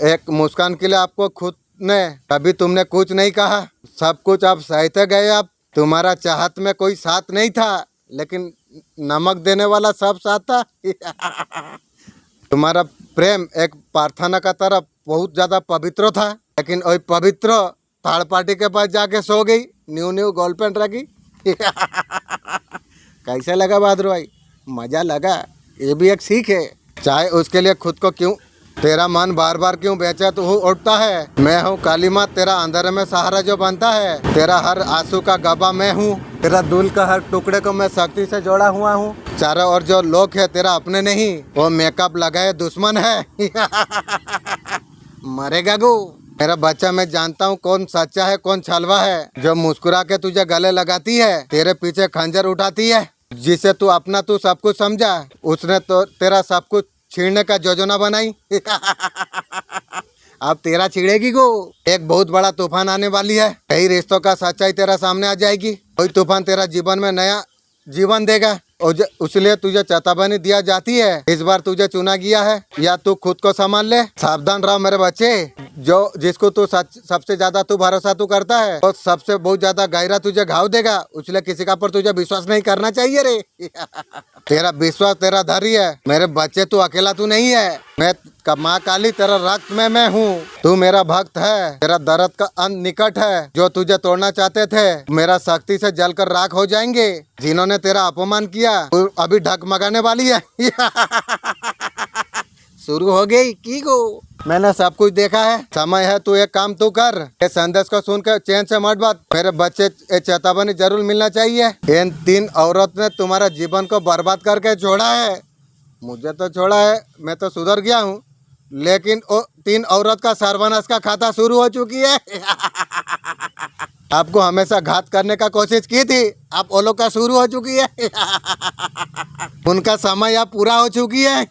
एक मुस्कान के लिए आपको खुद ने कभी तुमने कुछ नहीं कहा। सब कुछ आप सहते गए। अब तुम्हारा चाहत में कोई साथ नहीं था, लेकिन नमक देने वाला सब साथ था। तुम्हारा प्रेम एक प्रार्थना का तरफ बहुत ज्यादा पवित्र था, लेकिन वही पवित्र थर्ड पार्टी के पास जाके सो गई, न्यू गर्लफ्रेंड रखी। कैसा लगा बहादुर भाई, मजा लगा, ये भी एक सीख है। चाहे उसके लिए खुद को क्यों, तेरा मन बार बार क्यों बेचैन तो उठता है। मैं हूँ काली माँ, तेरा अंधेरे में सहारा जो बनता है। तेरा हर आंसू का गवाह मैं हूँ, तेरा दिल का हर टुकड़े को मैं शक्ति से जोड़ा हुआ हूँ। चारों ओर जो लोग है तेरा अपने नहीं, वो मेकअप लगाए दुश्मन है। मरेगा गो मेरा बच्चा, मैं जानता हूँ कौन सच्चा है कौन छलवा है। जो मुस्कुरा के तुझे गले लगाती है, तेरे पीछे खंजर उठाती है। जिसे तू अपना तू सब कुछ समझा, उसने तो तेरा सब कुछ छीनने का योजना बनाई। अब तेरा छिड़ेगी गो। एक बहुत बड़ा तूफान आने वाली है। कई रिश्तों का सच्चाई तेरा सामने आ जाएगी। कोई तूफान तेरा जीवन में नया जीवन देगा, उसलिए तुझे चेतावनी दिया जाती है। इस बार तुझे चुना गया है, या तू खुद को संभाल ले। सावधान रहो मेरे बच्चे। जो जिसको तू सबसे ज्यादा तू भरोसा तू करता है, वो सबसे बहुत ज्यादा गहरा तुझे घाव देगा। इसलिए किसी का पर तुझे विश्वास नहीं करना चाहिए रे। तेरा विश्वास तेरा धैर्य है मेरे बच्चे, तू अकेला तू नहीं है। मैं माँ काली तेरा रक्त में मैं हूँ। तू मेरा भक्त है, तेरा दर्द का अंत निकट है। जो तुझे तोड़ना चाहते थे, मेरा शक्ति से जलकर राख हो जाएंगे। जिन्होंने तेरा अपमान किया, तू अभी ढकमगाने वाली है। शुरू हो गई की गो। मैंने सब कुछ देखा है। समय है, तू एक काम तू कर। ये संदेश को सुनकर चैन से मत बात। मेरे बच्चे, ये चेतावनी जरूर मिलना चाहिए। इन 3 औरत ने तुम्हारा जीवन को बर्बाद करके छोड़ा है। मुझे तो छोड़ा है, मैं तो सुधर गया हूँ, लेकिन वो 3 औरत का सर्वनाश का खाता शुरू हो चुकी है। आपको हमेशा घात करने का कोशिश की थी, अब वो लोग का शुरू हो चुकी है। उनका समय अब पूरा हो चुकी है।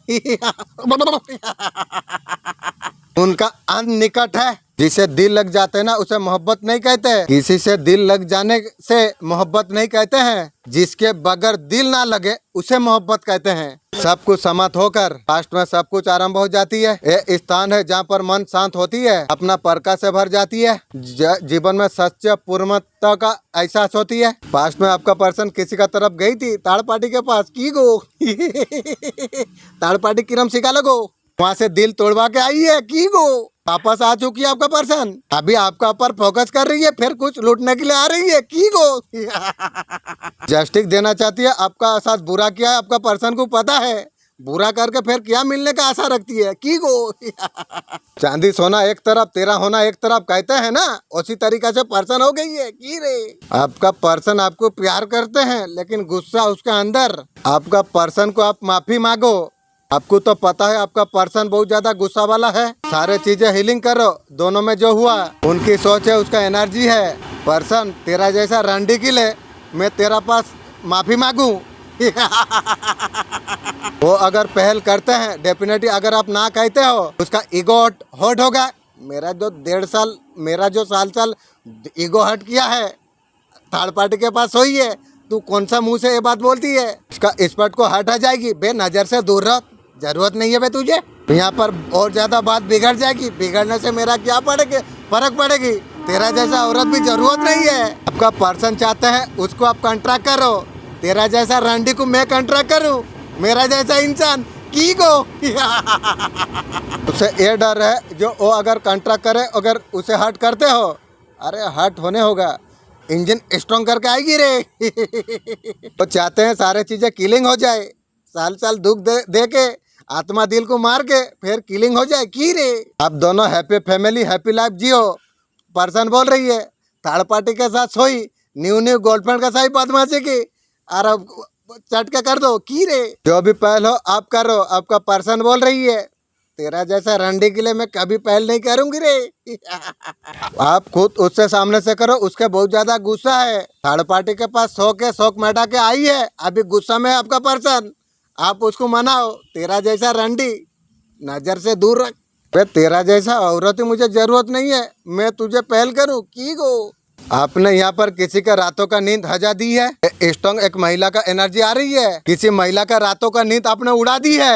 उनका अंत निकट है। जिसे दिल लग जाते ना, उसे मोहब्बत नहीं कहते। किसी से दिल लग जाने से मोहब्बत नहीं कहते हैं। जिसके बगैर दिल ना लगे, उसे मोहब्बत कहते हैं। सब कुछ समाप्त होकर लास्ट में सब कुछ आरंभ हो जाती है। ये स्थान है जहाँ पर मन शांत होती है, अपना प्रकाश से भर जाती है। जीवन में सच्चे पूर्णता का एहसास होती है। पास्ट में आपका पर्सन किसी का तरफ गई थी, ताड़ पार्टी के पास की गो। ताड़ पार्टी किरम सिखा लगो, वहाँ से दिल तोड़वा के आई है की गो। वापस आ चुकी है आपका पर्सन, अभी आपका ऊपर फोकस कर रही है, फिर कुछ लूटने के लिए आ रही है की गो। जस्टिस देना चाहती है। आपका साथ बुरा किया है, आपका पर्सन को पता है। बुरा करके फिर क्या मिलने का आशा रखती है की गो। चांदी सोना एक तरफ, तेरा होना एक तरफ कहते हैं ना, उसी तरीका से पर्सन हो गई है की रे। आपका पर्सन आपको प्यार करते हैं, लेकिन गुस्सा उसके अंदर। आपका पर्सन को आप माफी मांगो। आपको तो पता है आपका पर्सन बहुत ज्यादा गुस्सा वाला है। सारे चीजें हीलिंग करो। दोनों में जो हुआ, उनकी सोच है, उसका एनर्जी है। पर्सन तेरा जैसा रंडी के लिए मैं तेरा पास माफी मांगू। वो अगर पहल करते हैं, डेफिनेटली अगर आप ना कहते हो, उसका ईगो हर्ट होगा। मेरा जो 1.5 साल, मेरा जो साल ईगो हर्ट किया है, थर्ड पार्टी के पास हुई है। तू कौन सा मुंह से ये बात बोलती है? इसका स्पॉट को हट आ जाएगी। बे नजर से दूर रह, जरूरत नहीं है बे तुझे यहाँ पर। और ज्यादा बात बिगड़ जाएगी। बिगड़ने से मेरा क्या फर्क पड़ेगी? तेरा जैसा औरत भी जरूरत नहीं है। आपका पर्सन चाहते हैं उसको आप कॉन्ट्रैक्ट करो। तेरा जैसा रंडी को मैं कॉन्ट्रैक्ट करूँ? मेरा जैसा इंसान की गो। उसे ये डर है, जो वो अगर कॉन्ट्रैक्ट करे, अगर उसे हर्ट करते हो, अरे हर्ट होने होगा, इंजन स्ट्रॉन्ग करके आएगी रे। तो चाहते हैं सारे चीजें किलिंग हो जाए। साल दुख दे के, आत्मा दिल को मार के, फिर किलिंग हो जाए की रे। आप दोनों हैप्पी फैमिली, हैप्पी लाइफ जियो। पर्सन बोल रही है थर्ड पार्टी के साथ सोई, न्यू गर्लफ्रेंड का सही बदमाशी की, और अब चट के कर दो की रे। जो भी पहल हो आप करो। आपका पर्सन बोल रही है तेरा जैसा रंडी के लिए मैं कभी पहल नहीं करूंगी रे। आप खुद उससे सामने से करो। उसके बहुत ज्यादा गुस्सा है। थर्ड पार्टी के पास शौक मिटा के आई है, अभी गुस्सा में आपका पर्सन। आप उसको मनाओ। तेरा जैसा रंडी नजर से दूर रख। बे तेरा जैसा औरत मुझे जरूरत नहीं है, मैं तुझे पहल करूं की गो। आपने यहाँ पर किसी का रातों का नींद हजा दी है। स्ट्रॉन्ग एक महिला का एनर्जी आ रही है। किसी महिला का रातों का नींद आपने उड़ा दी है।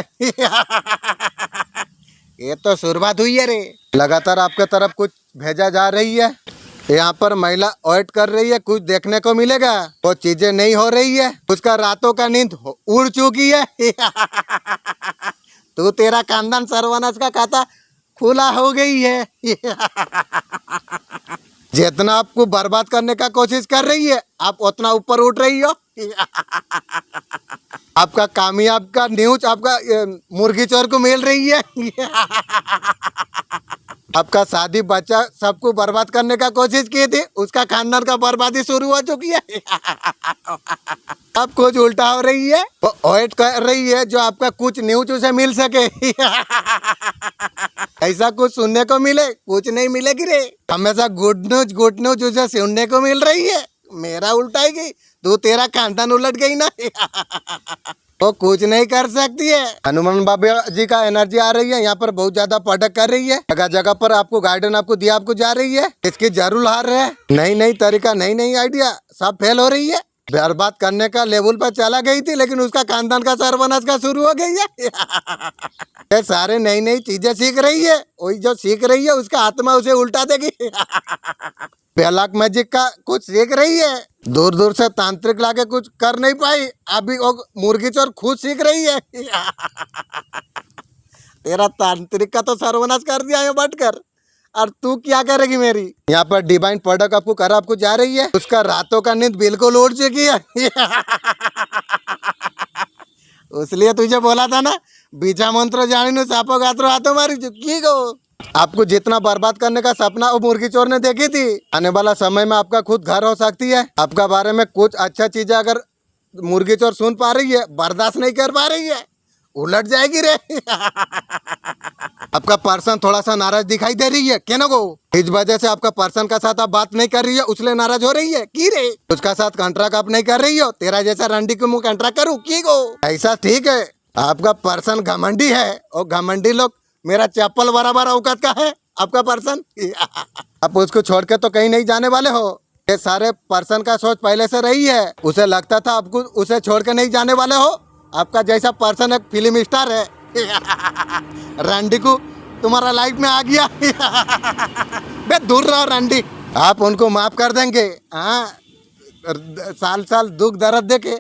ये तो शुरुआत हुई है रे। लगातार आपके तरफ कुछ भेजा जा रही है। यहाँ पर महिला वेट कर रही है, कुछ देखने को मिलेगा। वो चीजें नहीं हो रही है, उसका रातों का नींद उड़ चुकी है। तो तेरा खानदान सर्वनाश का खाता खुला हो गई है। जितना आपको बर्बाद करने का कोशिश कर रही है, आप उतना ऊपर उठ रही हो। आपका कामयाब का न्यूज आपका मुर्गी चोर को मिल रही है। आपका शादी बच्चा सबको बर्बाद करने का कोशिश की थी, उसका खानदान का बर्बादी शुरू हो चुकी है। अब कुछ उल्टा हो रही है, वो वेट कर रही है जो आपका कुछ न्यूज उसे मिल सके। ऐसा कुछ सुनने को मिले, कुछ नहीं मिलेगी रे। हमेशा गुड न्यूज उसे सुनने को मिल रही है। मेरा उल्टाएगी तू, तेरा खानदान उलट गई ना। वो कुछ नहीं कर सकती है। हनुमान बाबा जी का एनर्जी आ रही है, यहाँ पर बहुत ज्यादा पटक कर रही है। जगह जगह पर आपको गाइडेंस आपको दिया, आपको जा रही है। इसकी जरूर हार है। नई नई तरीका, नई नई आइडिया सब फेल हो रही है। बर्बाद करने का लेवल पर चला गई थी, लेकिन उसका खानदान का सर्वनाश का शुरू हो गई है। ये सारे नई नई चीजें सीख रही है, वही जो सीख रही है उसका आत्मा उसे उल्टा देगी। ब्लैक मैजिक का कुछ सीख रही है, दूर दूर से तांत्रिक लाके कुछ कर नहीं पाई, अभी वो मुर्गी चोर खुद सीख रही है। तेरा तांत्रिक का तो सर्वनाश कर दिया है बटकर, और तू क्या करेगी मेरी। यहाँ पर डिवाइन प्रोडक्ट आपको कर आपको जा रही है, उसका रातों का नींद बिल्कुल उड़ चुकी है। इसलिए तुझे बोला था ना, बीजा मंत्र जानी सापो गात्रो हाथों मारी चुकी को। आपको जितना बर्बाद करने का सपना वो मुर्गी चोर ने देखी थी, आने वाला समय में आपका खुद घर हो सकती है। आपका बारे में कुछ अच्छा चीजें अगर मुर्गी चोर सुन पा रही है, बर्दाश्त नहीं कर पा रही है, उलट जाएगी रे। आपका पर्सन थोड़ा सा नाराज दिखाई दे रही है, क्या को इस वजह से आपका पर्सन का साथ आप बात नहीं कर रही है, उसलिए नाराज हो रही है की रे। उसका साथ कॉन्ट्रैक्ट आप नहीं कर रही हो, तेरा जैसा रंडी को मुँह कॉन्ट्रैक्ट करूँ की को। ऐसा ठीक है, आपका पर्सन घमंडी है, और घमंडी लोग मेरा चप्पल बराबर औकात का है आपका पर्सन। आप उसको छोड़ के तो कहीं नहीं जाने वाले हो। ये सारे पर्सन का सोच पहले से रही है, उसे लगता था आपको उसे छोड़ के नहीं जाने वाले हो। आपका जैसा पर्सन एक फिल्म स्टार है। रंडी को तुम्हारा लाइफ में आ गया। बे दूर रहो रंडी, आप उनको माफ कर देंगे। हाँ, साल साल दुख दर्द देके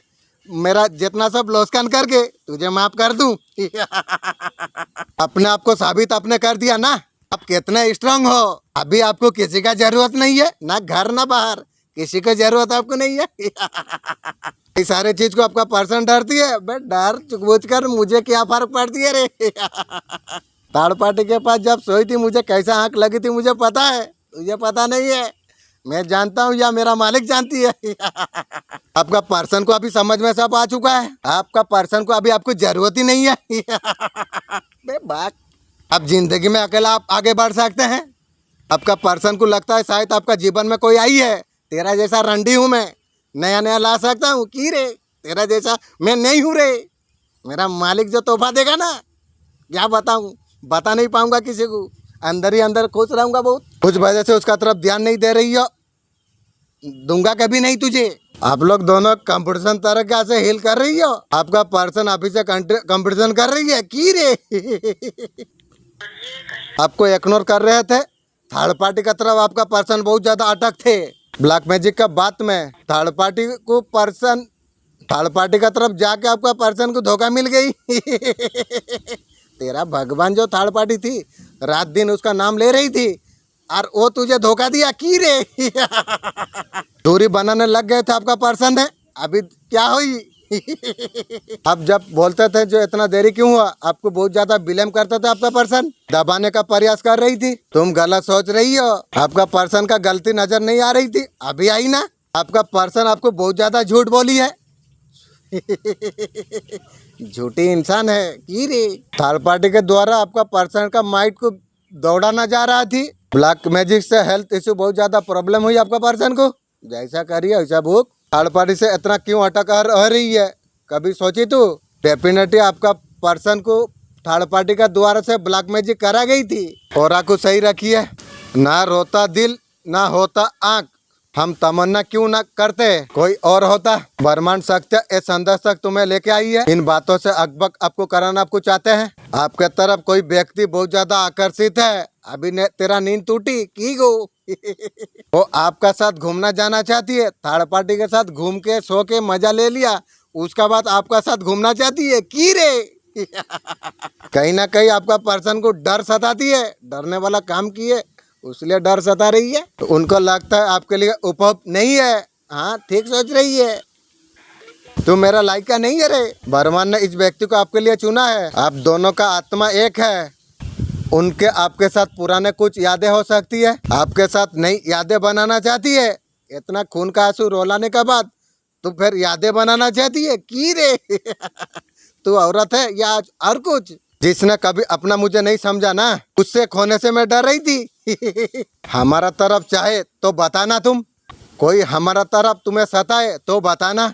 मेरा जितना सब लोस्कान करके तुझे माफ कर दूं। अपने आप को साबित आपने कर दिया ना, आप कितने स्ट्रांग हो। अभी आपको किसी का जरूरत नहीं है, ना घर ना बाहर, किसी को जरूरत आपको नहीं है। ये सारे चीज को आपका पर्सन डरती है। बे डर चुकबुच कर मुझे क्या फर्क पड़ती है रे। थर्ड पार्टी के पास जब सोई थी मुझे कैसा आंख लगी थी मुझे पता है, तुझे पता नहीं है। मैं जानता हूँ या मेरा मालिक जानती है। आपका पर्सन को अभी समझ में सब आ चुका है, आपका पर्सन को अभी आपको जरूरत ही नहीं है। बे बात, अब जिंदगी में अकेला आप आगे बढ़ सकते हैं। आपका पर्सन को लगता है शायद आपका जीवन में कोई आई है, तेरा जैसा रंडी हूँ मैं, नया नया ला सकता हूँ की रे। तेरा जैसा मैं नहीं हूँ रे। मेरा मालिक जो तोहफा देगा ना, क्या बताऊँ, बता नहीं पाऊंगा किसी को, अंदर ही अंदर खुश रहूंगा बहुत। कुछ वजह से उसका तरफ ध्यान नहीं दे रही हो, दूंगा कभी नहीं तुझे। आप लोग दोनों कंपटीशन तरह से हिल कर रही हो। आपका पर्सन अभी से कंपटीशन कर रही है की रे। आपको इग्नोर कर रहे थे, थर्ड पार्टी का तरफ आपका पर्सन बहुत ज्यादा अटक थे। ब्लैक मैजिक का बात में थर्ड पार्टी को पर्सन, थर्ड पार्टी का तरफ जाके आपका पर्सन को धोखा मिल गई। तेरा भगवान जो थर्ड पार्टी थी, रात दिन उसका नाम ले रही थी, और वो तुझे धोखा दिया की रे। दूरी बनाने लग गए थे आपका पर्सन है, अभी क्या हुई। अब जब बोलते थे जो इतना देरी क्यों हुआ, आपको बहुत ज्यादा ब्लेम करता था आपका पर्सन, दबाने का प्रयास कर रही थी। तुम गलत सोच रही हो, आपका पर्सन का गलती नजर नहीं आ रही थी, अभी आई ना। आपका पर्सन आपको बहुत ज्यादा झूठ बोली है। झूठी इंसान है की रे। थर्ड पार्टी के द्वारा आपका पर्सन का माइंड को दौड़ाना जा रहा थी। ब्लैक मैजिक से हेल्थ इश्यू बहुत ज्यादा प्रॉब्लम हुई आपका पर्सन को, जैसा करिए वैसा भूख। थर्ड पार्टी से इतना क्यों अटक रह रही है, कभी सोची तू। डेफिनेटली आपका पर्सन को थर्ड पार्टी का द्वारा से ब्लैक मैजिक करा गई थी। और को सही रखी है, ना रोता दिल ना होता आँख, हम तमन्ना क्यों ना करते कोई और होता। ब्रह्मांड शक्ति इस संदेश तक तुम्हें लेके आई है। इन बातों से अकबक आपको कराना आपको चाहते हैं। आपके तरफ कोई व्यक्ति बहुत ज्यादा आकर्षित है, अभी ने तेरा नींद टूटी की गो। वो आपका साथ घूमना जाना चाहती है, थर्ड पार्टी के साथ घूम के सो के मजा ले लिया, उसका बाद आपका साथ घूमना चाहती है की रे। कहीं ना कहीं आपका पर्सन को डर सताती है, डरने वाला काम किए उसलिए डर सता रही है। तो उनको लगता है आपके लिए उपयुक्त नहीं है। हाँ ठीक सोच रही है। तू मेरा लायका नहीं है रे। भगवान ने इस व्यक्ति को आपके लिए चुना है। आप दोनों का आत्मा एक है। उनके आपके साथ पुराने कुछ यादें हो सकती है, आपके साथ नई यादें बनाना चाहती है। इतना खून का आंसू रोलाने के बाद तू फिर यादें बनाना चाहती है की रे? तू औरत है या और कुछ? जिसने कभी अपना मुझे नहीं समझा ना, उससे खोने से मैं डर रही थी। हमारा तरफ चाहे तो बताना, तुम कोई हमारा तरफ तुम्हें सताए तो बताना।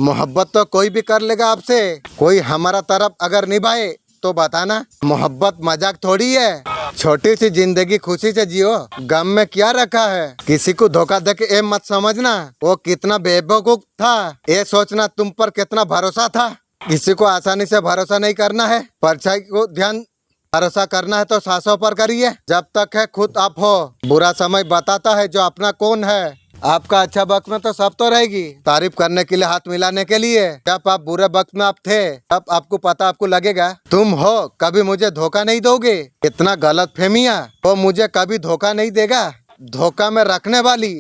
मोहब्बत तो कोई भी कर लेगा आपसे, कोई हमारा तरफ अगर निभाए तो बताना। मोहब्बत मजाक थोड़ी है। छोटी सी जिंदगी खुशी से जियो, गम में क्या रखा है। किसी को धोखा दे के ये मत समझना वो कितना बेवकूफ था, ये सोचना तुम पर कितना भरोसा था। किसी को आसानी से भरोसा नहीं करना है, परछाई को ध्यान भरोसा करना है तो सांसों पर करिए। जब तक है खुद आप हो। बुरा समय बताता है जो अपना कौन है। आपका अच्छा वक्त में तो सब तो रहेगी, तारीफ करने के लिए, हाथ मिलाने के लिए। जब आप बुरे वक्त में आप थे तब आपको पता, आपको लगेगा तुम हो कभी मुझे धोखा नहीं दोगे। इतना गलत फहमिया, वो मुझे कभी धोखा नहीं देगा। धोखा में रखने वाली